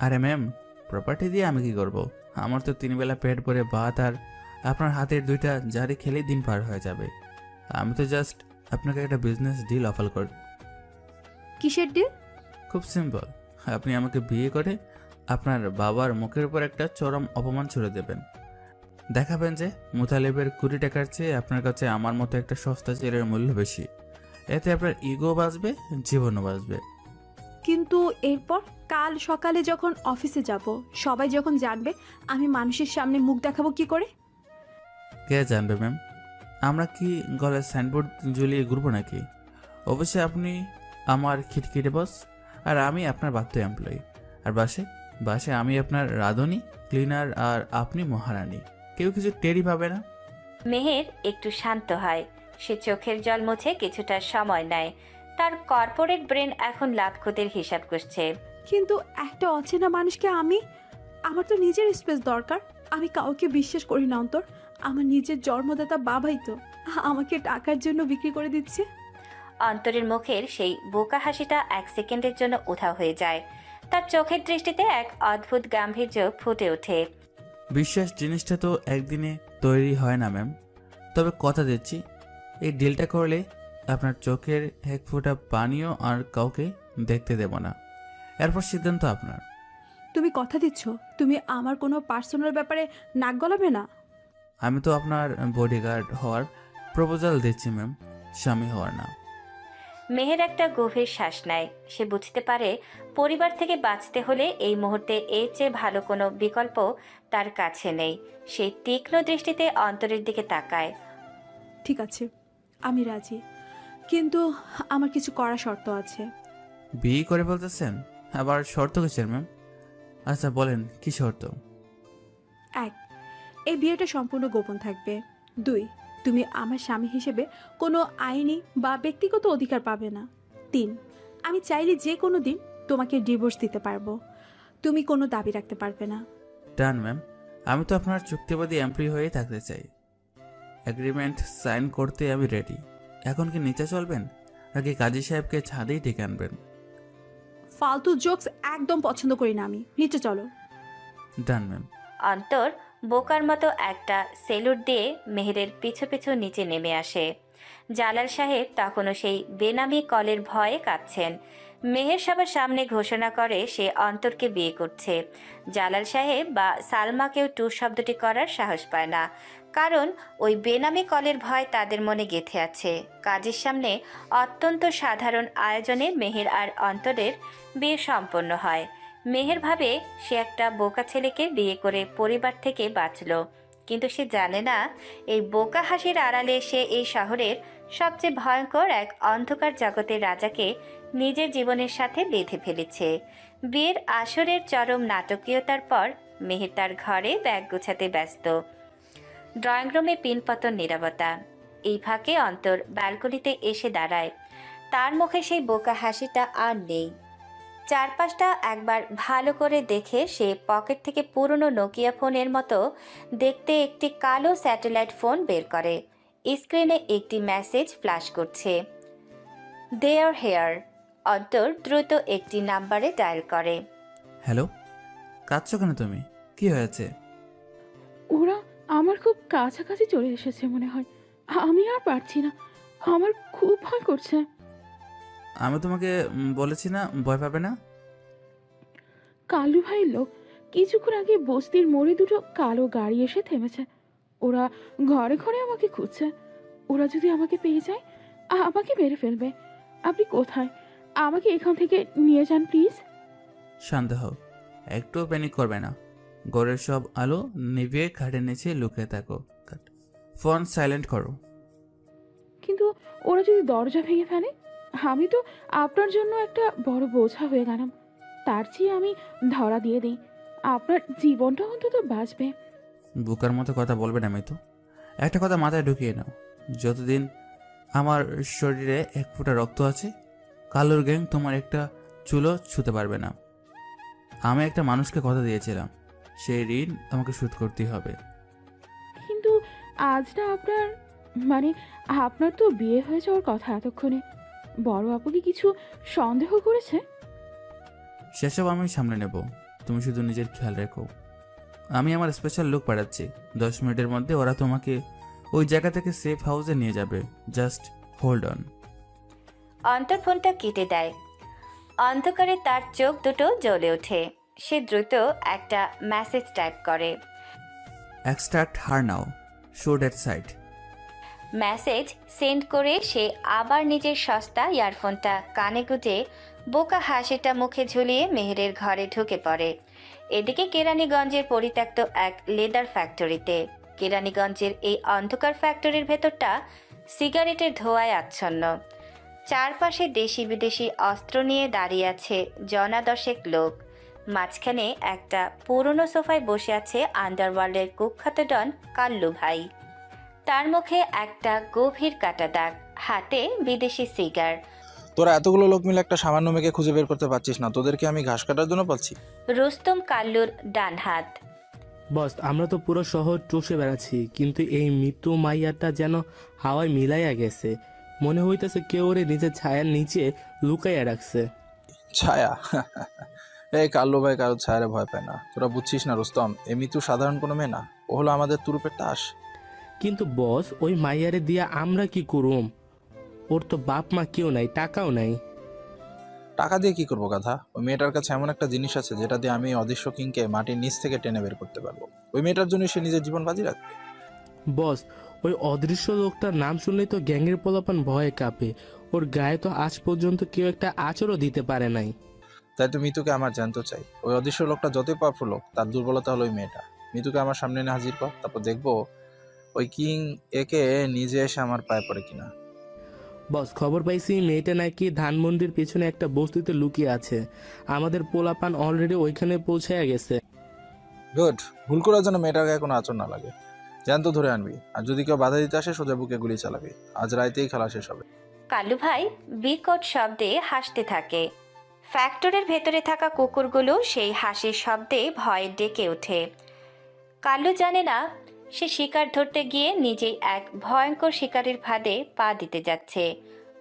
আরে ম্যাম, প্রপার্টি দিয়ে আমি কি করব? আমার তো 3 বেলা পেট ভরে ভাত আর আপনার হাতের 2টা জারি খেলেই দিন পার হয়ে যাবে। আমি তো জাস্ট আপনাকে একটা বিজনেস ডিল অফার করি। কিসের ডিল? খুব সিম্পল। আপনি আমাকে বিয়ে করে আপনার বাবার মুখের উপর একটা চরম অপমান ছুড়ে দেবেন। দেখাবেন যে মুতালিবের 20 টাকার চেয়ে আপনার কাছে আমার মতো একটা সস্তা ছেলের মূল্য বেশি। এতে আপনার ইগো বাঁচবে, জীবনও বাঁচবে। কিন্তু এরপর কাল সকালে যখন অফিসে যাব, সবাই যখন জানবে, আমি মানুষের সামনে মুখ দেখাবো কি করে? কে জানবে ম্যাম? আমরা কি গলায় সাইনবোর্ড ঝুলিয়ে ঘুরবো নাকি? অবশ্যই আপনি আমার খিটখিটে বস, আর আমি আপনার বাধ্য এমপ্লয়ি। আর বাসে আমি আপনার রাঁধুনি, ক্লিনার, আর আপনি মহারানী। কেউ কিছু টেরই পাবে না। মেহের একটু শান্ত হয়। সে চোখের জল মুছে কিছুটা সময় নেয়। তার কর্পোরেট ব্রেন এখন লাভ ক্ষতির হিসাব করছে। কিন্তু একটা অচেনা মানুষকে আমার তো নিজের স্পেস দরকার। আমি কাউকে বিশ্বাস করি না অন্তর। আমার নিজের জন্মদাতা বাবাই তো আমাকে টাকার জন্য বিক্রি করে দিচ্ছে। অন্তরের মুখের সেই বোকা হাসিটা 1 সেকেন্ডের জন্য উধাও হয়ে যায়। তার চোখের দৃষ্টিতে এক অদ্ভুত গাম্ভীর্য ফুটে ওঠে। বিশ্বাস জিনিসটা তো একদিনে তৈরি হয় না ম্যাম। তবে কথা দিচ্ছি, এই ডিলটা করলে আপনার চোখের 1 ফোঁটা পানিও আর কাউকে দেখতে দেব না। এরপর সিদ্ধান্ত আপনার। তুমি কথা দিচ্ছ তুমি আমার কোনো পার্সোনাল ব্যাপারে নাক গলাবে না? আমি তো আপনার বডিগার্ড হওয়ার প্রপোজাল দিচ্ছি ম্যাম, স্বামী হওয়ার না। মেহের একটা গভীর শ্বাস নেয়। সে বুঝতে পারে পরিবার থেকে বাঁচতে হলে এই মুহূর্তে এর চেয়ে ভালো কোনো বিকল্প তার কাছে নেই। সে তীক্ষ্ণ দৃষ্টিতে অন্তরের দিকে তাকায়। ঠিক আছে, আমি রাজি, কিন্তু আমার কিছু করা শর্ত আছে। বিয়ে করে বলতেছেন? আবার শর্ত কিসের ম্যাম? আচ্ছা বলেন, কি শর্ত? 1, এই বিয়েটা সম্পূর্ণ গোপন থাকবে। 2, তুমি আমার স্বামী হিসেবে কোনো আইনি বা ব্যক্তিগত অধিকার পাবে না। 3, আমি চাইলে যে কোনো দিন তোমাকে ডিভোর্স দিতে পারবো। তুমি কোনো দাবি রাখতে পারবে না। ডান ম্যাম। আমি তো আপনার চুক্তিবাদী এমপ্লয়ি হয়েই থাকতে চাই। এগ্রিমেন্ট সাইন করতে আমি রেডি। এখন কি নিচে চলবেন, নাকি কাজী সাহেবকে ছাদেই ডেকে আনবেন? ফালতু জোকস একদম পছন্দ করি না আমি। নিচে চলো। ডান ম্যাম। অন্তর বোকার মতো একটা সেলুট দিয়ে মেহেরের পিছু পিছু নিচে নেমে আসে। জালাল সাহেব তখনও সেই বেনামি কলের ভয়ে কাঁপছেন। মেহের সবার সামনে ঘোষণা করে সে অন্তরকে বিয়ে করছে। জালাল সাহেব বা সালমাকেও টু শব্দটি করার সাহস পায় না, কারণ ওই বেনামি কলের ভয় তাদের মনে গেঁথে আছে। কাজের সামনে অত্যন্ত সাধারণ আয়োজনে মেহের আর অন্তরের বিয়ে সম্পন্ন হয়। মেহের ভাবে সে একটা বোকা ছেলেকে বিয়ে করে পরিবার থেকে বাঁচল, কিন্তু সে জানে না এই বোকা হাসির আড়ালে সে এই শহরের সবচেয়ে ভয়ঙ্কর এক অন্ধকার জগতের রাজাকে নিজের জীবনের সাথে বেঁধে ফেলেছে। বিয়ের আসরের চরম নাটকীয়তার পর মেহের তার ঘরে ব্যাগ গোছাতে ব্যস্ত। ড্রয়িং রুমে পিনপতন নীরবতা। এই ফাঁকে অন্তর ব্যালকনিতে এসে দাঁড়ায়। তার মুখে সেই বোকা হাসিটা আর নেই। চারপাশটা একবার ভালো করে দেখে সে পকেট থেকে পুরনো নোকিয়া ফোনের মতো দেখতে একটি কালো স্যাটেলাইট ফোন বের করে। স্ক্রিনে একটি মেসেজ ফ্ল্যাশ করছে, দে আর হেয়ার। অন্তর দ্রুত একটি নাম্বারে ডায়াল করে। হ্যালো, কাঁদছো কেন তুমি? কি হয়েছে? ওরা আমার খুব কাছাকাছি চলে এসেছে মনে হয়। আমি আর পারছি না, আমার খুব ভয় করছে। আমি তোমাকে বলেছি না ভয় পাবে না? কালু ভাইয়ের লোক কিছুক্ষণ আগে বস্তির মোড়ে দুটো কালো গাড়ি এসে থেমেছে। ওরা ঘরে ঘরে আমাকে খুঁজছে। ওরা যদি আমাকে পেয়ে যায় আমাকে মেরে ফেলবে। আপনি কোথায়? আমাকে এখান থেকে নিয়ে যান প্লিজ। শান্ত হও, একটুও প্যানিক করবে না। ঘরের সব আলো নিভিয়ে খাটের নিচে লুকিয়ে থাকো। ফোন সাইলেন্ট করো। কিন্তু ওরা যদি দরজা ভেঙে ফেলে? আমি তো আপনার জন্য একটা বড় বোঝা হয়ে গেলাম। তার চেয়ে আমি ধরা দিয়ে দিই, আপনার জীবনটা অন্তত বাঁচবে। বুকার মতো কথা বলবে না মিতু। একটা কথা মাথায় ঢুকিয়ে নাও, যতদিন আমার শরীরে এক ফোঁটা রক্ত আছে, কালোর গ্যাং তোমার একটা চুলো ছুতে পারবে না। আমি একটা মানুষকে কথা দিয়েছিলাম, সেই ঋণ আমাকে শোধ করতেই হবে। কিন্তু আজ না আপনার মানে আপনার তো বিয়ে হয়ে যাওয়ার কথা এতক্ষণে। বড় আপু কি কিছু সন্দেহ করেছে? সেসব আমি সামনে নেব, তুমি শুধু নিজের খেয়াল রেখো। আমি আমার স্পেশাল লোক পাঠাচ্ছি, 10 মিনিটের মধ্যে ওরা তোমাকে ওই জায়গা থেকে সেফ হাউসে নিয়ে যাবে। Just hold on. অন্তর ফোনটা কেটে দেয়। অন্ধকারে তার চোখ দুটো জ্বলে ওঠে। সে দ্রুত একটা মেসেজ টাইপ করে। Extract her now, show date side. Message send করে সে আবার নিজের সস্তা ইয়ারফোনটা কানে গুঁজে বোকা হাসিটা মুখে ঝুলিয়ে মেহেরের ঘরে ঢুকে পড়ে। এদিকে কেরানীগঞ্জের পরিত্যক্ত এক লেদার ফ্যাক্টরিতে। কেরানীগঞ্জের এই অন্ধকার ফ্যাক্টরির ভেতরটা সিগারেটের ধোঁয়ায় আচ্ছন্ন। চারপাশে দেশি বিদেশি অস্ত্র নিয়ে দাঁড়িয়ে আছে জনা দশেক লোক। মাঝখানে একটা পুরনো সোফায় বসে আছে আন্ডারওয়ার্ল্ডের কুখ্যাত ডন কাল্লু ভাই। তার মুখে একটা গভীর কাটা দাগ, হাতে বিদেশি সিগার। তোরা এতগুলো লোক মিলে একটা সামান্য মেয়েকে খুঁজে বের করতে পারছিস না, তোদেরকে আমি ঘাস কাটার জন্য পাচ্ছি? রুস্তম কাল্লুর ডান হাত। বস, আমরা তো পুরো শহর চষে বেড়াচ্ছি, কিন্তু এই মৃত্যু মাইয়াটা যেন হাওয়ায় মিলাইয়া গেছে। মনে হইতেছে কেউ ওরে নিজের ছায়ার নিচে লুকাইয়া রাখছে। ছায়া? এই কাল্লু ভাই কারোর ছায়ারে ভয় পায় না, তোরা বুঝছিস না রুস্তম। এমনি তো সাধারণ কোনো মেয়ে না, ও হলো আমাদের তুরুপের তাস। কিন্তু বস, ওই মাইয়ারে দিয়া আমরা কি করুম? ওর তো বাপ মা কেউ নাই, টাকাও নাই। টাকা দিয়ে কি করবো গাধা? ওই মেয়েটার কাছে এমন একটা জিনিস আছে যেটা দিয়ে আমি অদৃশ্য কিংকে মাটির নিচ থেকে টেনে বের করতে পারবো। ওই মেয়েটার জন্য সে নিজের জীবন বাজি রাখবে। বস, ওই অদৃশ্য লোকটার নাম শুনলেই তো গ্যাংয়ের পোলাপান ভয়ে কাঁপে। ওর গায়ে তো আজ পর্যন্ত কেউ একটা আচরও দিতে পারে নাই। তাই তো মিতুকে আমার জানতে চাই। ওই অদৃশ্য লোকটা যতই পাওয়ারফুল হোক, তার দুর্বলতা হলো ওই মেয়েটা। মিতুকে আমার সামনে এনে হাজির কর, তারপর দেখবো ওই কিং একে নিজে এসে আমার পায়ে পড়ে কিনা। বস, খবর পাইছি মেয়েটা নাকি ধানমন্ডির পেছনে একটা বস্তিতে লুকিয়ে আছে। আমাদের পোলাপান অলরেডি ওইখানে পৌঁছায়া গেছে। গুড। ভুল করার জন্য মেয়েটার গায়ে কোনো আচর না লাগে। জ্যান্ত ধরে আনবি, আর যদি কেউ বাধা দিতে আসে সোজা বুকে গুলি চালাবি। আজ রাইতেই খেলা শেষ হবে। কালু ভাই বিকট শব্দে হাসতে থাকে। ফ্যাক্টরির ভেতরে থাকা কুকুরগুলো সেই হাসির শব্দে ভয়ে ডেকে ওঠে। কালু জানে না সে শিকার ধরতে গিয়ে নিজেই এক ভয়ঙ্কর শিকারের ফাঁদে পা দিতে যাচ্ছে।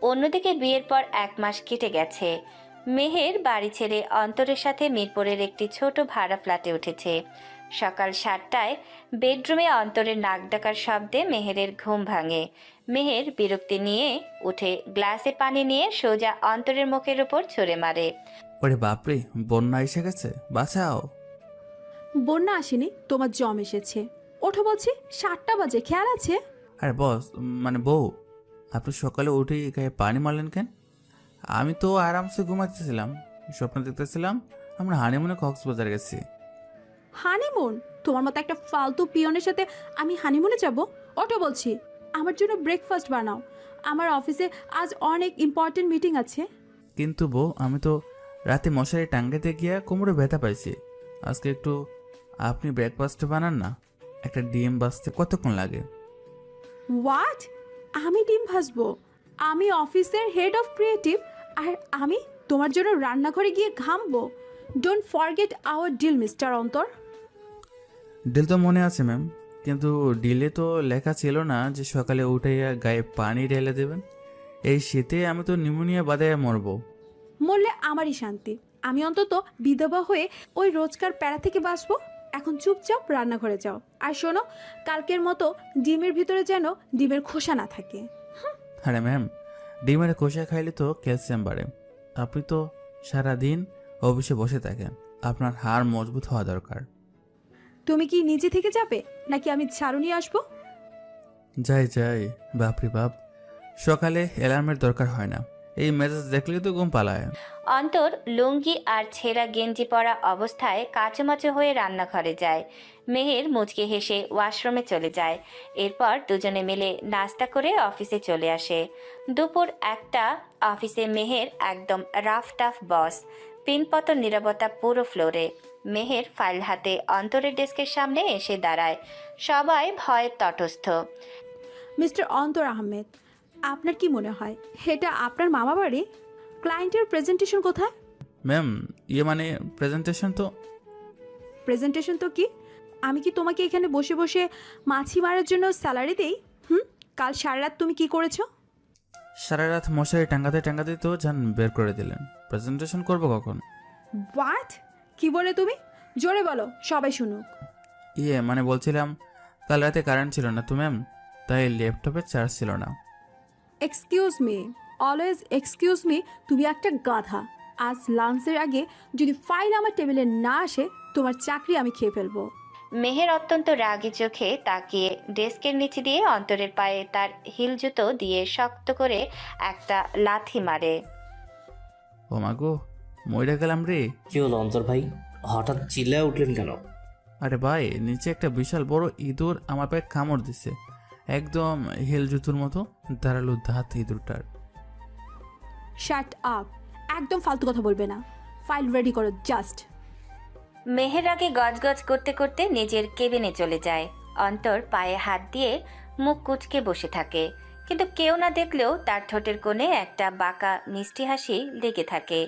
অন্যদিকে বিয়ের পর 1 মাস কেটে গেছে। মেহের বাড়ি ছেড়ে অন্তরের সাথে মিরপুরের একটি ছোট ভাড়া ফ্ল্যাটে উঠেছে। সকাল 7টায় বেডরুমে অন্তরের নাক ডাকার শব্দে মেহেরের ঘুম ভাঙে। মেহের বিরক্তি নিয়ে উঠে গ্লাসে পানি নিয়ে সোজা অন্তরের মুখের উপর ছুঁড়ে মারে। ওরে বাপরে, বন্যা এসে গেছে, বাঁচাও। বন্যা আসেনি, তোমার জম এসেছে। ওঠো বলছি, 7টা বাজে, খেয়াল আছে? আরে বস, মানে বউ, আপনি সকালে উঠে গায়ে পানি মারলেন কেন? আমি তো আরামসে ঘুমাতেছিলাম, স্বপ্ন দেখতেছিলাম আমরা হানিমুনে কক্সবাজার গেছি। হানিমুন? তোমার মতো একটা ফালতু পিয়নের সাথে আমি হানিমুনে যাব? ওঠো বলছি, আমার জন্য ব্রেকফাস্ট বানাও। আমার অফিসে আজ অনেক ইম্পর্টেন্ট মিটিং আছে। কিন্তু বউ, আমি তো রাতে মশারি টাঙ্গাতে গিয়ে কোমরে ব্যথা পাইছি। আজকে একটু আপনি ব্রেকফাস্ট বানান না। একটা ডিম ভাজতে কতক্ষণ লাগে? হোয়াট? আমি ডিম ভাজবো? আমি অফিসের হেড অফ ক্রিয়েটিভ, আর আমি তোমার জন্য রান্নাঘরে গিয়ে ঘামবো? Don't forget our deal mister Antar. Deal তো মনে আছে ম্যাম, কিন্তু ডিলে তো লেখা ছিল না যে সকালে উঠে গায়ে পানি ঢেলে দেবেন। এই শীতে আমি তো নিউমোনিয়া বাদায় মরবো। মরলে আমারই শান্তি। আমি অন্তত বিধবা হয়ে ওই রোজকার প্যারা থেকে বাঁচবো। এখন চুপচাপ রান্নাঘরে যাও। আর শোনো, কালকের মতো ডিমের ভিতরে যেন ডিমের খোসা না থাকে। আরে ম্যাম, ডিমের খোসা খাইলে তো ক্যালসিয়াম বাড়ে। আপনি তো সারাদিন অফিসে বসে থাকেন, আপনার হাড় মজবুত হওয়া দরকার। তুমি কি নিজে থেকে যাবে নাকি আমি ঝাড়ু নিয়ে আসবো? যাই যাই, বাপরে বাপ, সকালে অ্যালার্মের দরকার হয় না, এই মেসেজ দেখলে তো ঘুম পালায়। অন্তর লুঙ্গি আর ছেঁড়া গেঞ্জি পরা অবস্থায় কাচুমাচু হয়ে রান্নাঘরে যায়। মেহের মুচকে হেসে ওয়াশরুমে চলে যায়। এরপর দুজনে মিলে নাস্তা করে অফিসে চলে আসে। দুপুর 1টা। অফিসে মেহের একদম রাফ টাফ বস, পিনপতন নীরবতা পুরো ফ্লোরে। মেহের ফাইল হাতে অন্তরের ডেস্কের সামনে এসে দাঁড়ায়। সবাই ভয়ে তটস্থ। মিস্টার অন্তর আহমেদ, আপনার কি মনে হয় এটা আপনার মামা বাড়ি? ক্লায়েন্টের প্রেজেন্টেশন কোথায়? ম্যাম, মানে প্রেজেন্টেশন তো। প্রেজেন্টেশন তো কি? আমি কি তোমাকে এখানে বসে বসে মাছি মারার জন্য স্যালারি দেই? কাল সারা রাত তুমি কি করেছো? সারা রাত মশারি টাঙ্গাতে টাঙ্গাতে তো যান বের করে দিলেন, প্রেজেন্টেশন করব কখন? হোয়াট? কি বলে তুমি? জোরে বলো, সবাই শুনুক। মানে বলছিলাম, কাল রাতে কারেন্ট ছিল না তো ম্যাম, তাই ল্যাপটপে চার্জ ছিল না। Excuse me, always excuse me. তুমি একটা গাধা। আজ লাঞ্চের আগে যদি ফাইল আমার টেবিলে না আসে, তোমার চাকরি আমি খেয়ে ফেলবো। মেহের অত্যন্ত রাগী চোখে তাকিয়ে ডেস্কের নিচে দিয়ে অন্তরের পায়ে তার হিল জুতো দিয়ে শক্ত করে একটা লাথি মারে। ও মাগো, মইরা গেলাম রে। কি হলো অন্তর ভাই, হঠাৎ চিল্লায় উঠলেন কেন? আরে ভাই, নিচে একটা বিশাল বড় ইঁদুর আমার পায়ে কামড় দিছে, একদম হেল জুতুর মতো ধারালো দাঁত ইঁদুরটার। শাট আপ, একদম ফালতু কথা বলবে না। ফাইল রেডি করো জাস্ট। মেহের আগে গজগজ করতে করতে নিজের কেবিনে চলে যায়। অন্তর পায়ে হাত দিয়ে মুখ কুঁচকে বসে থাকে, কিন্তু কেউ না দেখলেও তার ঠোঁটের কোণে একটা বাঁকা মিষ্টি হাসি লেগে থাকে।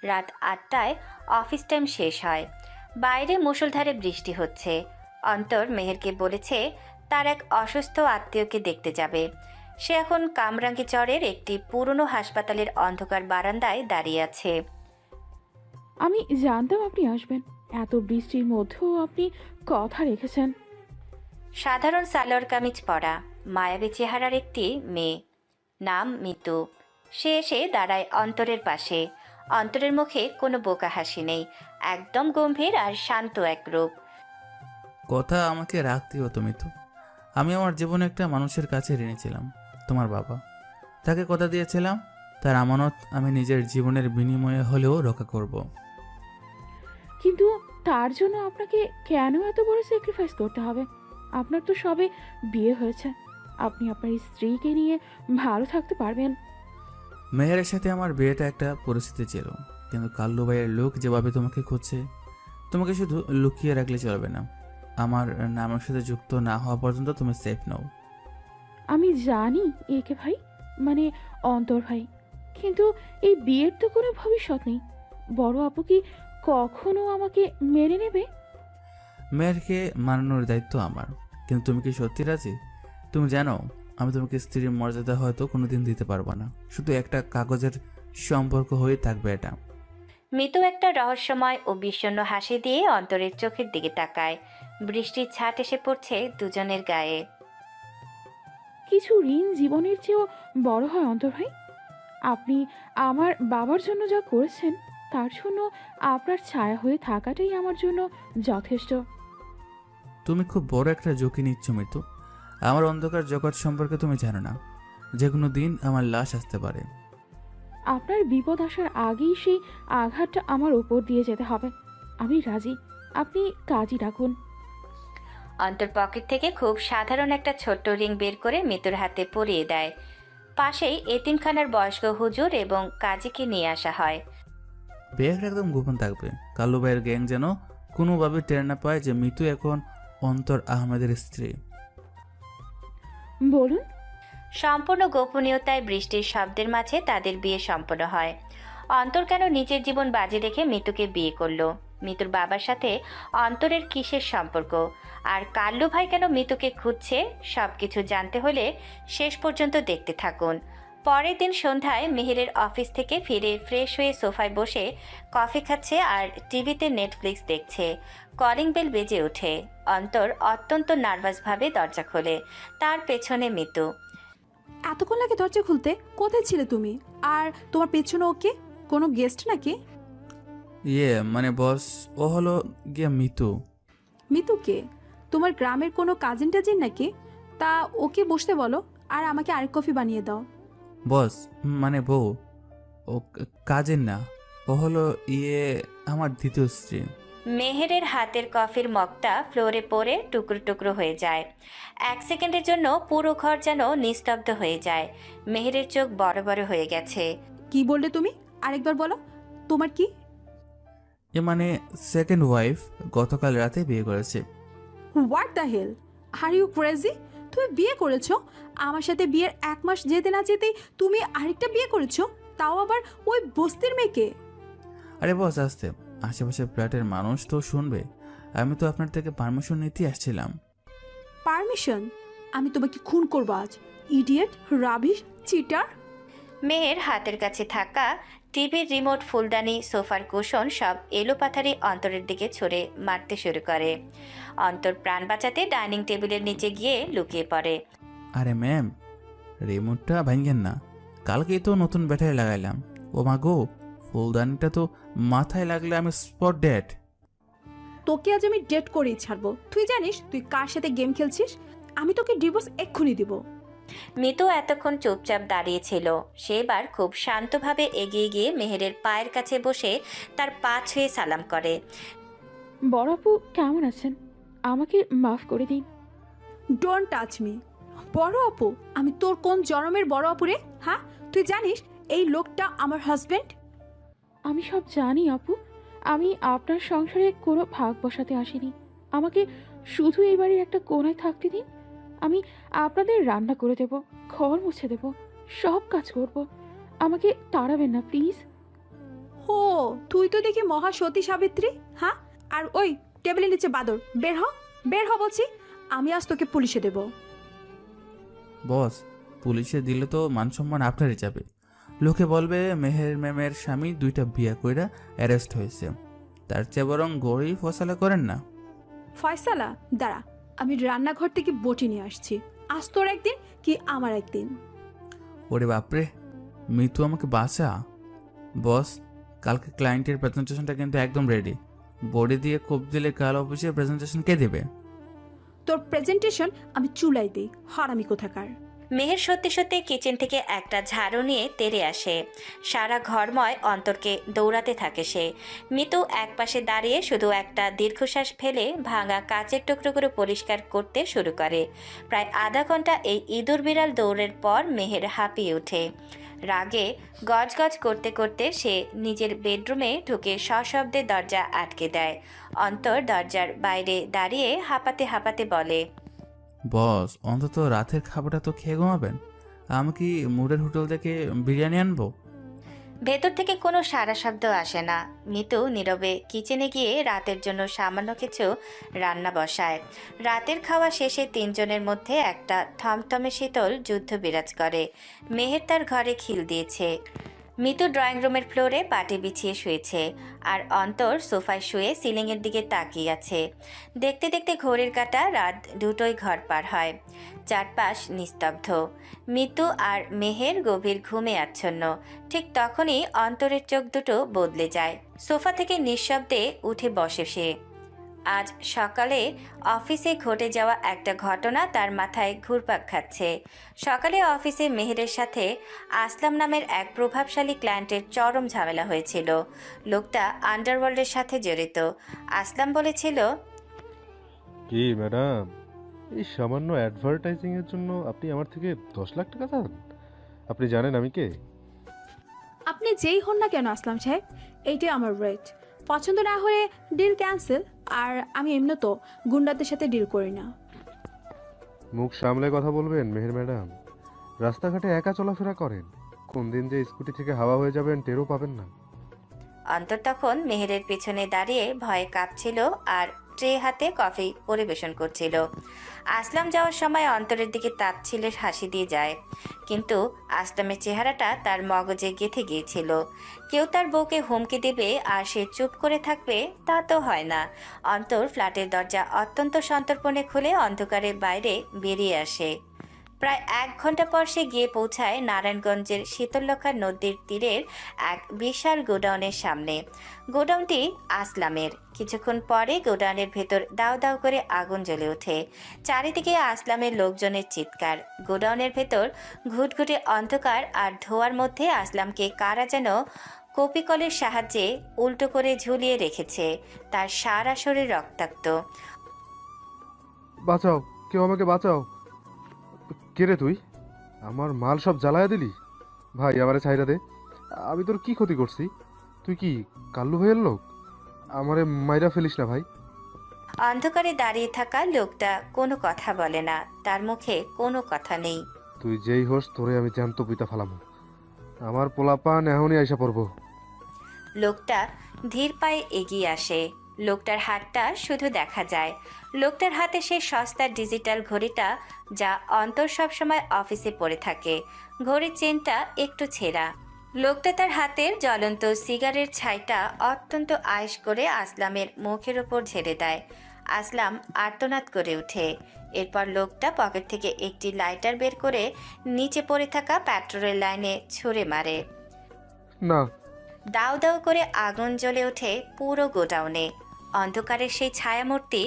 রাত 8টায় অফিস টাইম শেষ হয়। বাইরে মুষলধারে বৃষ্টি হচ্ছে। অন্তর মেহেরকে বলেছে তার এক অসুস্থ আত্মীয়কে দেখতে যাবে। সে এখন কামরাঙ্গী চরের একটি পুরনো হাসপাতালের অন্ধকার বারান্দায় দাঁড়িয়ে আছে। আমি জানতাম আপনি আসবেন, এত বৃষ্টির মধ্যেও আপনি কথা রেখেছেন। সাধারণ সালোয়ার কামিজ পরা, মায়াবী চেহারার একটি মেয়ে, নাম মিতু। সে এসে দাঁড়ায় অন্তরের পাশে। অন্তরের মুখে কোনো বোকা হাসি নেই, একদম গম্ভীর আর শান্ত এক রূপ। কথা আমাকে রাখতে হতো মিতু। আমি আমার জীবনে একটা মানুষের কাছে ঋণী তোমার বাবা। তাকে কথা দিয়েছিলাম, তার আমানত আমি নিজের জীবনের বিনিময়ে হলেও রক্ষা করব। কিন্তু তার জন্য আপনাকে কেন এত বড় স্যাক্রিফাইস করতে হবে? আপনার তো সবে বিয়ে হয়েছে, আপনি আপনার স্ত্রীকে নিয়ে ভালো থাকতে পারবেন। মেহেরের সাথে আমার বিয়েটা একটা পরিস্থিতি ছিল, কিন্তু কাল্লু ভাইয়ের লোক যেভাবে তোমাকে খুঁজছে, তোমাকে শুধু লুকিয়ে রাখলে চলবে না। আমার নামের সাথে যুক্ত না হওয়া পর্যন্ত তুমি সেফ নাও। আমি জানি একে ভাই, মানে অন্তর ভাই, কিন্তু এই বিয়ের তো কোনো ভবিষ্যৎ নেই। বড় আপু কি কখনো আমাকে মেনে নেবে? মেয়েরকে মানানোর দায়িত্ব আমার, কিন্তু তুমি কি সত্যি রাজি? তুমি জানো আমি তোমাকে স্ত্রীর মর্যাদা হয়তো কোনোদিন দিতে পারবো না, শুধু একটা কাগজের সম্পর্ক হয়ে থাকবে এটা। মিতু একটা রহস্যময় ও বিষণ্ণ হাসি দিয়ে অন্তরের চোখের দিকে তাকায়। বৃষ্টির ছাট এসে পড়ছে দুজনের গায়ে। কিছু ঋণ জীবনের চেয়েও বড় হয় অন্তর ভাই। আপনি আমার বাবার জন্য যা করেছেন, তার জন্য আপনার ছায়া হয়ে থাকাটাই আমার জন্য যথেষ্ট। তুমি খুব বড় একটা ঝুঁকি নিচ্ছ মিতু। আমার অন্ধকার জগৎ সম্পর্কে তুমি জানো না, যে কোনো দিন আমার লাশ আসতে পারে। আপনার বিপদ আসার আগেই সেই আঘাতটা আমার উপর দিয়ে যেতে হবে। আমি রাজি, আপনি কাজই রাখুন। অন্তর পকেট থেকে খুব সাধারণ একটা ছোট্ট রিং বের করে মিতুর হাতে পরিয়ে দেয়। পাশেই এতিমখানার বয়স্ক হুজুর এবং কাজীকে নিয়ে আসা হয়। বিয়েটা একদম গোপন থাকবে। কাল্লু ভাইয়ের গ্যাং যেন কোনোভাবে টের না পায় যে মিতু এখন অন্তর আহমেদের স্ত্রী। বলুন। সম্পূর্ণ গোপনীয়তায় বৃষ্টির শব্দের মাঝে তাদের বিয়ে সম্পন্ন হয়। অন্তর কেন নিজের জীবন বাজি রেখে মিতুকে বিয়ে করলো? মিতুর বাবার সাথে অন্তরের কিসের সম্পর্ক? আর কাল্লু ভাই কেন মিতুকে খুঁজছে? সবকিছু জানতে হলে শেষ পর্যন্ত দেখতে থাকুন। পরের দিন সন্ধ্যায় মেহেরের অফিস থেকে ফিরে ফ্রেশ হয়ে সোফায় বসে কফি খাচ্ছে আর টিভিতে নেটফ্লিক্স দেখছে। কলিং বেল বেজে ওঠে। অন্তর অত্যন্ত নার্ভাসভাবে দরজা খোলে। তার পেছনে মিতু। এতক্ষণ লাগে দরজা খুলতে? কোথায় ছিলে তুমি? আর তোমার পেছনে ওকে? কোনো গেস্ট নাকি? মানে বস, ও হলো গিয়ে মিতু। মিতুকে? তোমার গ্রামের কোনো কাজিন টাজিন নাকি? তা ওকে বসতে বলো আর আমাকে আরেক কফি বানিয়ে দাও। বস, মানে বউ, ও কাজের না, ও হলো আমার দ্বিতীয় স্ত্রী। মেহেরের হাতের কফির মগটা ফ্লোরে পড়ে টুকরো টুকরো হয়ে যায়। 1 সেকেন্ডের জন্য পুরো ঘর যেন নিস্তব্ধ হয়ে যায়। মেহেরের চোখ বড় বড় হয়ে গেছে। কি বললে তুমি? আরেকবার বলো, তোমার কি? মানে সেকেন্ড ওয়াইফ গতকাল রাতে বিয়ে করেছে। What the hell, are you crazy? তুমি বিয়ে করেছো? আমার সাথে বিয়ের 1 মাস যেতে না যেতেই তুমি আরেকটা বিয়ে করেছো, তাও আবার ওই বস্তির মেয়েকে। আরে বস, আসতে, আশেপাশে ফ্ল্যাটের মানুষ তো শুনবে। আমি তো আপনার থেকে পারমিশন নিতে আসছিলাম। পারমিশন? আমি তোমাকে খুন করবো আজ, ইডিয়েট, রাবিশ, চিটার। মেহের হাতের কাছে থাকা টিভির রিমোট, ফুলদানি, সোফার কুশন সব এলোপাথারি অন্তরের দিকে ছুঁড়ে মারতে শুরু করে। অন্তর প্রাণ বাঁচাতে ডাইনিং টেবিলের নিচে গিয়ে লুকিয়ে পড়ে। আরে ম্যাম, রিমোটটা ভাঙেন না, কালকেই তো নতুন ব্যাটারি লাগাইলাম। ও মা গো, ফুলদানিটা তো মাথায় লাগলে আমি স্পট ডেড। তোকে আজ আমি ডেট করেই ছাড়বো। তুই জানিস তুই কার সাথে গেম খেলছিস? আমি তোকে ডিভোর্স এক্ষুনি দিব। মিতু এতক্ষণ চুপচাপ দাঁড়িয়েছিল। সে এবার খুব শান্তভাবে এগিয়ে গিয়ে মেহেরের পায়ের কাছে বসে তার পা ছুঁয়ে সালাম করে। বড় আপু কেমন আছেন? আমাকে মাফ করে দিন। Don't touch me. বড় আপু? আমি তোর কোন জনমের বড় আপু রে? হ্যাঁ, তুই জানিস এই লোকটা আমার হাজবেন্ড? আমি সব জানি আপু। আমি আপনার সংসারে কোনো ভাগ বসাতে আসিনি। আমাকে শুধু এই বাড়ির একটা কোণায় থাকতে দিন। আমি আপনাদের রান্না করে দেব, ঘর মুছে দেব, সব কাজ করব। আমাকে তাড়াবেন না প্লিজ। ও, তুই তো দেখি মহা সতী সাবিত্রী। হ্যাঁ, আর ওই টেবিলের নিচে বাদর, বের হ, বের হ বলছি। আমি আজ তোকে পুলিশে দেব। বস, পুলিশে দিলে তো মান সম্মান আপনারই যাবে। লোকে বলবে মেহের ম্যামের স্বামী 2টা বিয়ে কইরা অ্যারেস্ট হয়েছে। তার চেয়ে বরং গড়ি ফসলা করেন না। ফয়সালা, দাঁড়া, আমি রান্নাঘর থেকে বটি নিয়ে আসছি। আজ তোর একদিন কি আমার একদিন। ওরে বাপরে, মিতু আমাকে বাঁচা। বস, কালকে ক্লায়েন্টের প্রেজেন্টেশনটা কিন্তু একদম রেডি। বডি দিয়ে কোপ দিলে কাল অফিসে প্রেজেন্টেশন কে দেবে? তোর প্রেজেন্টেশন আমি চুলাই দিই, হারামি কোথাকার। মেহের সত্যি সত্যি কিচেন থেকে একটা ঝাড়ু নিয়ে তেড়ে আসে। সারা ঘরময় অন্তরকে দৌড়াতে থাকে সে। মিতু একপাশে দাঁড়িয়ে শুধু একটা দীর্ঘশ্বাস ফেলে ভাঙা কাচের টুকরোগুলো পরিষ্কার করতে শুরু করে। প্রায় আধা ঘন্টা এই ইঁদুর বিড়াল দৌড়ের পর মেহের হাঁপিয়ে ওঠে। রাগে গজগজ করতে করতে সে নিজের বেডরুমে ঢুকে সশব্দে দরজা আটকে দেয়। অন্তর দরজার বাইরে দাঁড়িয়ে হাঁপাতে হাঁপাতে বলে, বস, অন্তত রাতের খাবারটা তো খেয়ে ঘুমাবেন। আমি কি মুডের হোটেল থেকে বিরিয়ানি আনবো? ভেতর থেকে কোনো সারা শব্দ আসে না। মিতু নীরবে কিচেনে গিয়ে রাতের জন্য সামান্য কিছু রান্না বসায়। রাতের খাওয়া শেষে 3 জনের মধ্যে একটা থমথমে শীতল যুদ্ধ বিরাজ করে। মেহের তার ঘরে খিল দিয়েছে। মিতু ড্রয়িং রুমের ফ্লোরে পাটি বিছিয়ে শুয়েছে, আর অন্তর সোফায় শুয়ে সিলিংয়ের দিকে তাকিয়ে আছে। দেখতে দেখতে ঘড়ির কাঁটা রাত 2টোয় ঘর পার হয়। চারপাশ নিস্তব্ধ। মিতু আর মেহের গভীর ঘুমে আচ্ছন্ন। ঠিক তখনই অন্তরের চোখ দুটো বদলে যায়। সোফা থেকে নিঃশব্দে উঠে বসে সে। আজ সকালে অফিসে ঘটে যাওয়া একটা ঘটনা তার মাথায় ঘুরপাক খাচ্ছে। সকালে অফিসে মেহেরের সাথে আসলাম নামের এক প্রভাবশালী ক্লায়েন্টের চরম ঝামেলা হয়েছিল। লোকটা আন্ডারওয়ার্ল্ডের সাথে জড়িত। আসলাম বলেছিল, কি ম্যাডাম, এই সামান্য অ্যাডভার্টাইজিং এর জন্য আপনি আমার থেকে 10 লাখ টাকা চান? আপনি জানেন আমি কে? আপনি যেই হন না কেন আসলাম সাহেব, এইটাই আমার রেট। পছন্দ না হলে ডিল ক্যান্সেল। আর আমি এমনি তো গুন্ডাদের সাথে ডিল করি না। মুখ সামলে কথা বলবেন মেহের ম্যাডাম। রাস্তাঘাটে একা চলাফেরা করেন, কোন দিন যে স্কুটি থেকে হাওয়া হয়ে যাবেন টেরও পাবেন না। অন্তর তখন মেহেরের পিছনে দাঁড়িয়ে ভয়ে কাঁপছিল আর ট্রে হাতে কফি পরিবেশন করছিল। আসলাম যাওয়ার সময় অন্তরের দিকে তাচ্ছিল্যে হাসি দিয়ে যায়, কিন্তু আসলামের চেহারাটা তার মগজে গেঁথে গিয়েছিল। কেউ তার বউকে হুমকি দেবে আর সে চুপ করে থাকবে, তা তো হয় না। অন্তর ফ্ল্যাটের দরজা অত্যন্ত সন্তর্পণে খুলে অন্ধকারে বাইরে বেরিয়ে আসে। প্রায় 1 ঘন্টা পর সে গিয়ে পৌঁছায় নারায়ণগঞ্জের শীতললক্ষা নদীর তীরের এক বিশাল গোডাউনের সামনে। গোডাউনটি আসলামের। কিছুক্ষণ পরে গোডাউনের ভেতর দাউ দাউ করে আগুন জ্বলে ওঠে। চারিদিকে আসলামের লোকজনের চিৎকার। গোডাউনের ভেতর ঘুটঘুটে অন্ধকার আর ধোঁয়ার মধ্যে আসলামকে কারা যেন কপিকলের সাহায্যে উল্টো করে ঝুলিয়ে রেখেছে। তার সারা শরীর রক্তাক্ত। বাঁচাও, কেউ আমাকে বাঁচাও। কে রে তুই? আমার মাল সব জ্বালায়া দিলি? ভাই আমারে ছাইরা দে, আমি তোর কি ক্ষতি করছি? তুই কি কাল্লু ভাইয়ের লোক? আমারে মাইরা ফেলিস না ভাই। অন্ধকারে দাঁড়িয়ে থাকা লোকটা কোনো কথা বলে না, তার মুখে কোনো কথা নেই। তুই যেই হোস, তোরে আমি জ্যান্ত পুইতা ফালামু। আমার পোলাপান এখনই আইসা পড়বো। লোকটা ধীর পায়ে এগিয়ে আসে। লোকটার হাতটা শুধু দেখা যায়। লোকটার হাতে সে সস্তার ডিজিটাল ঘড়িটা, যা অন্তর সবসময় অফিসে পরে থাকে। ঘড়ির চেনটা একটু ছেঁড়া। লোকটা তার হাতের জ্বলন্ত সিগারের ছাইটা অত্যন্ত আয়েশ করে আসলামের মুখের ওপর ঝেড়ে দেয়। আসলাম আর্তনাদ করে ওঠে। এরপর লোকটা পকেট থেকে একটি লাইটার বের করে নিচে পড়ে থাকা পেট্রোলের লাইনে ছুঁড়ে মারে। না। দাউ দাউ করে আগুন জ্বলে ওঠে পুরো গোডাউনে। অন্ধকারের সেই ছায়ামূর্তি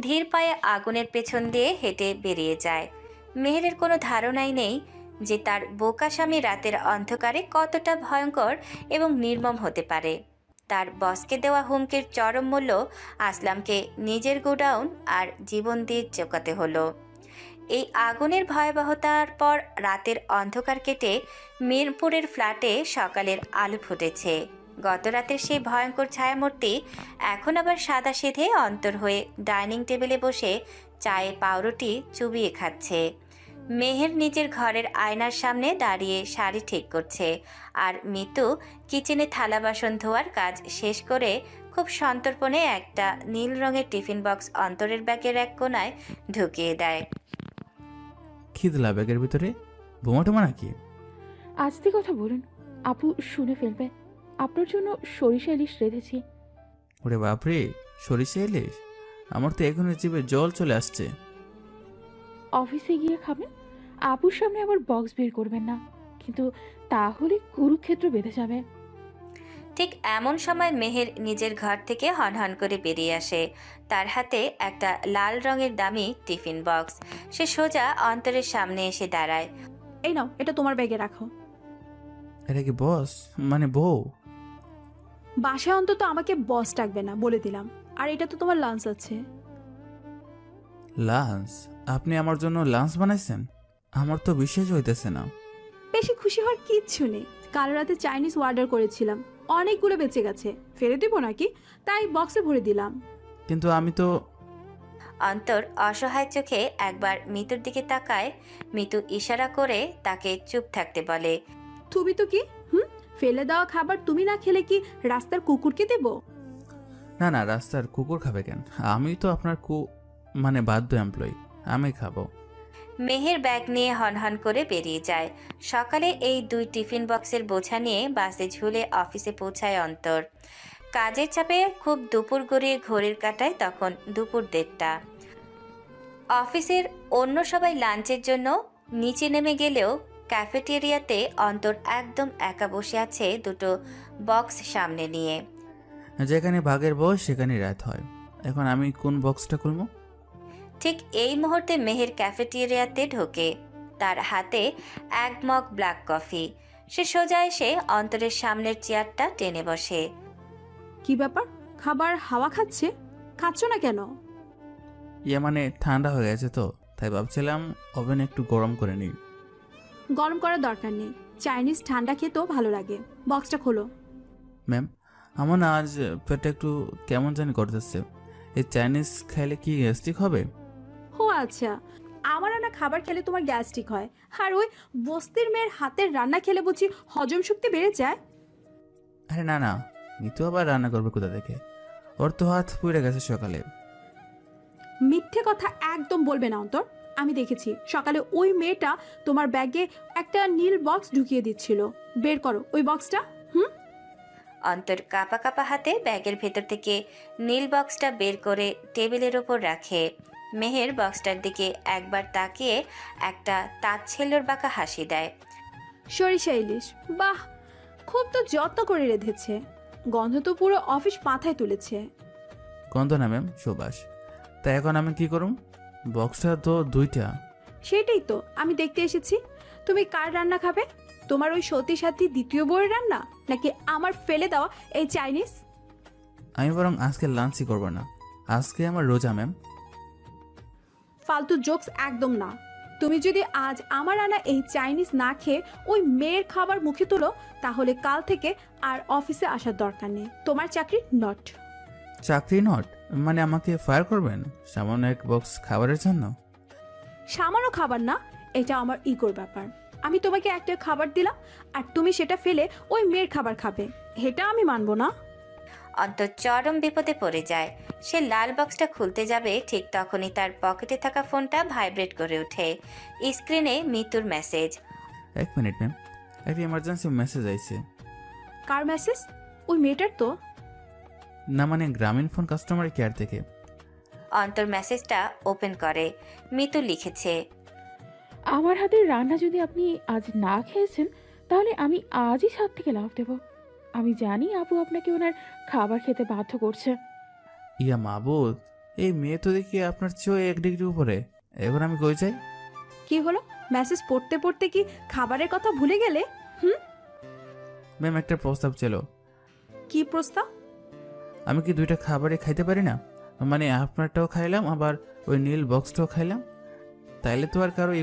ধীর পায়ে আগুনের পেছন দিয়ে হেঁটে বেরিয়ে যায়। মেহেরের কোনো ধারণাই নেই যে তার বোকা স্বামী রাতের অন্ধকারে কতটা ভয়ঙ্কর এবং নির্মম হতে পারে। তার বসকে দেওয়া হুমকির চরম মূল্য আসলামকে নিজের গোডাউন আর জীবন দিয়ে চোকাতে হলো। এই আগুনের ভয়াবহতার পর রাতের অন্ধকার কেটে মিরপুরের ফ্ল্যাটে সকালের আলো ফুটেছে। গত রাতের সেই ভয়ঙ্কর ছায়ামূর্তি এখন আবার সাদাসিধে অন্তর হয়ে ডাইনিং টেবিলে বসে চায়ে পাউরুটি চুবিয়ে খাচ্ছে। মেহের নিজের ঘরের আয়নার সামনে দাঁড়িয়ে শাড়ি ঠিক করছে, আর মিতু কিচেনে থালা বাসন ধোয়ার কাজ শেষ করে খুব সন্তর্পণে একটা নীল রঙের টিফিন বক্স অন্তরের ব্যাগের এক কোনায় ঢুকিয়ে দেয়। খিদলা ব্যাগের ভিতরে বোমা টোমা নাকি? আস্তে কথা বলুন, আপু শুনে ফেলবে। আপনার জন্য সরিষা ইলিশ রেঁধেছি। ওরে বাপরে, সরিষা ইলিশ! আমার তো এখনো জিভে জল চলে আসছে। অফিসে গিয়ে খাবেন, আপুর সামনে আবার বক্স বের করবেন না, কিন্তু তাহলে কুরুক্ষেত্র বেঁধে যাবে। ঠিক এমন সময় মেহের নিজের ঘর থেকে হনহন করে বেরিয়ে আসে। তার হাতে একটা লাল রঙের দামি টিফিন বক্স। সে সোজা অন্তরের সামনে এসে দাঁড়ায়। এই নাও, এটা তোমার ব্যাগে রাখো। এটা কি বস মানে বউ? বাসায় অন্তত আমাকে বস ডাকবে না, বলে দিলাম। আর এটা তো তোমার লাঞ্চ আছে। লাঞ্চ? আপনি আমার জন্য লাঞ্চ বানাইছেন? আমার তো বিশ্বাস হইতেছে না। বেশি খুশি হওয়ার কিচ্ছু নেই। কাল রাতে চাইনিজ অর্ডার করেছিলাম, অনেকগুলো বেঁচে গেছে। ফেলে দিব নাকি, তাই বক্সে ভরে দিলাম। কিন্তু আমি তো। অন্তর অসহায় চোখে একবার মিতুর দিকে তাকায়। মিতু ইশারা করে তাকে চুপ থাকতে বলে। তুমি তো কি ফেলে দেওয়া খাবার তুমি না খেলে কি রাস্তার কুকুরকে দেব? না না, রাস্তার কুকুর খাবে কেন? আমি তো আপনার মানে বাধ্য এমপ্লয়ি, আমি খাবো। মেহের ব্যাগ নিয়ে হনহন করে বেরিয়ে যায়। সকালে এই 2 টিফিন বক্সের বোঝা নিয়ে বাসে ঝুলে অফিসে পৌঁছায় অন্তর। কাজের চাপে খুব দুপুর গড়িয়ে ঘড়ির কাঁটায় তখন দুপুর 1:30। অফিসের অন্য সবাই লাঞ্চের জন্য নিচে নেমে গেলেও ক্যাফেটেরিয়াতে অন্তর একদম একা বসে আছে, দুটো বক্স সামনে নিয়ে। যেখানে ভাগের বয়স সেখানে রাত হয়। এখন আমি কোন বক্সটা খুলবো? ঠিক এই মুহূর্তে মেহের ক্যাফেটেরিয়াতে ঢোকে। তার হাতে 1 মগ ব্ল্যাক কফি। সে সোজা এসে অন্তরের সামনের চেয়ারটা টেনে বসে। কি ব্যাপার, খাবার হাওয়া খাচ্ছ না কেন? মানে ঠান্ডা হয়ে গেছে তো, তাই ভাবছিলাম ওভেন একটু গরম করে নিই। গরম করার দরকার নেই, চাইনিজ ঠান্ডা খেতেও ভালো লাগে। বক্সটা খোলো। ম্যাম, আমার না আজ পেটটা একটু কেমন জানি করতেছে। এই চাইনিজ খাইলে কি গ্যাস্ট্রিক হবে? ও আচ্ছা, আমার রান্না খাবার খেলে তোমার গ্যাস্ট্রিক হয়, আর ওই বস্তির মেয়ের হাতের রান্না খেলে বুঝি হজম শক্তি বেড়ে যায়? আরে না না, মিতু আবার রান্না করবে কোথা থেকে? ওর তো হাত পুড়ে গেছে সকালে। মিথ্যে কথা একদম বলবে না অন্তর। আমি দেখেছি সকালে ওই মেয়েটা তোমার ব্যাগে একটা নীল বক্স ঢুকিয়ে দিচ্ছিল। বের করো ওই বক্সটা। অন্তর কাঁপা কাঁপা হাতে ব্যাগের ভেতর থেকে নীল বক্সটা বের করে টেবিলের ওপর রাখে। মেহের বক্সটার দিকে একবার তাকিয়ে একটা তাচ্ছিল্যর বাঁকা হাসি দেয়। সরিষা ইলিশ, বাহ, খুব তো যত্ন করে রেঁধেছে। গন্ধ তো পুরো অফিস মাথায় তুলেছে। গন্ধ না ম্যাম, সুবাস। তা এখন আমি কি করুম? বক্সটা তো 2টা। সেটাই তো আমি দেখতে এসেছি। তুমি কার রান্না খাবে? তোমার ওই সতী সাথী দ্বিতীয় বউয়ের রান্না, নাকি আমার ফেলে দেওয়া এই চাইনিজ? আমি বরং আজকে লাঞ্চই করব না, আজকে আমার রোজা ম্যাম। ফালতু জোকস একদম না। তুমি যদি আজ আমার আনা এই চাইনিজ না খেয়ে ওই মেয়ের খাবার মুখে তোলো, তাহলে কাল থেকে আর অফিসে আসার দরকার নেই। তোমার চাকরি নট। চাকরি নট মানে আমাকে ফায়ার করবেন সামান্য এক বক্স খাবারের জন্য? সামান্য খাবার না, এটা আমার ইগোর ব্যাপার। আমি তোমাকে একটা খাবার দিলাম আর তুমি সেটা ফেলে ওই মেয়ের খাবার খাবে, এটা আমি মানবো না। অন্তর চরম বিপদে পড়ে যায়। সে লাল বক্সটা খুলতে যাবে, ঠিক তখনই তার পকেটে থাকা ফোনটা ভাইব্রেট করে ওঠে। স্ক্রিনে মিতুর মেসেজ। 1 মিনিট ম্যাম, একটা ইমার্জেন্সি মেসেজ আইছে। কার মেসেজ? ওই মেয়েটার তো। না মানে গ্রামীণ ফোন কাস্টমার কেয়ার থেকে। অন্তর মেসেজটা ওপেন করে। মিতু লিখেছে, আমার হাতের রান্না যদি আপনি আজ না খেয়েছেন, তাহলে আমি আজই ছাদ থেকে লাফ দেব। আমি জানি আপু আপনাকে ওনার খাবার খেতে বাধ্য করছে। ইয়া মাবুদ, এই মেয়ে তো দেখি আপনার চেয়ে 1 ডিগ্রি উপরে। এখন আমি কই যাই? কি হলো? মেসেজ পড়তে পড়তে কি খাবারের কথা ভুলে গেলে? ম্যাম একটা প্রস্তাব ছিল। কি প্রস্তাব? আমি কি 2টা খাবারই খাইতে পারি না? মানে আপনারটাও খাইলাম, আবার ওই নীল বক্সটাও খাইলাম। তাইলে তো আর কারো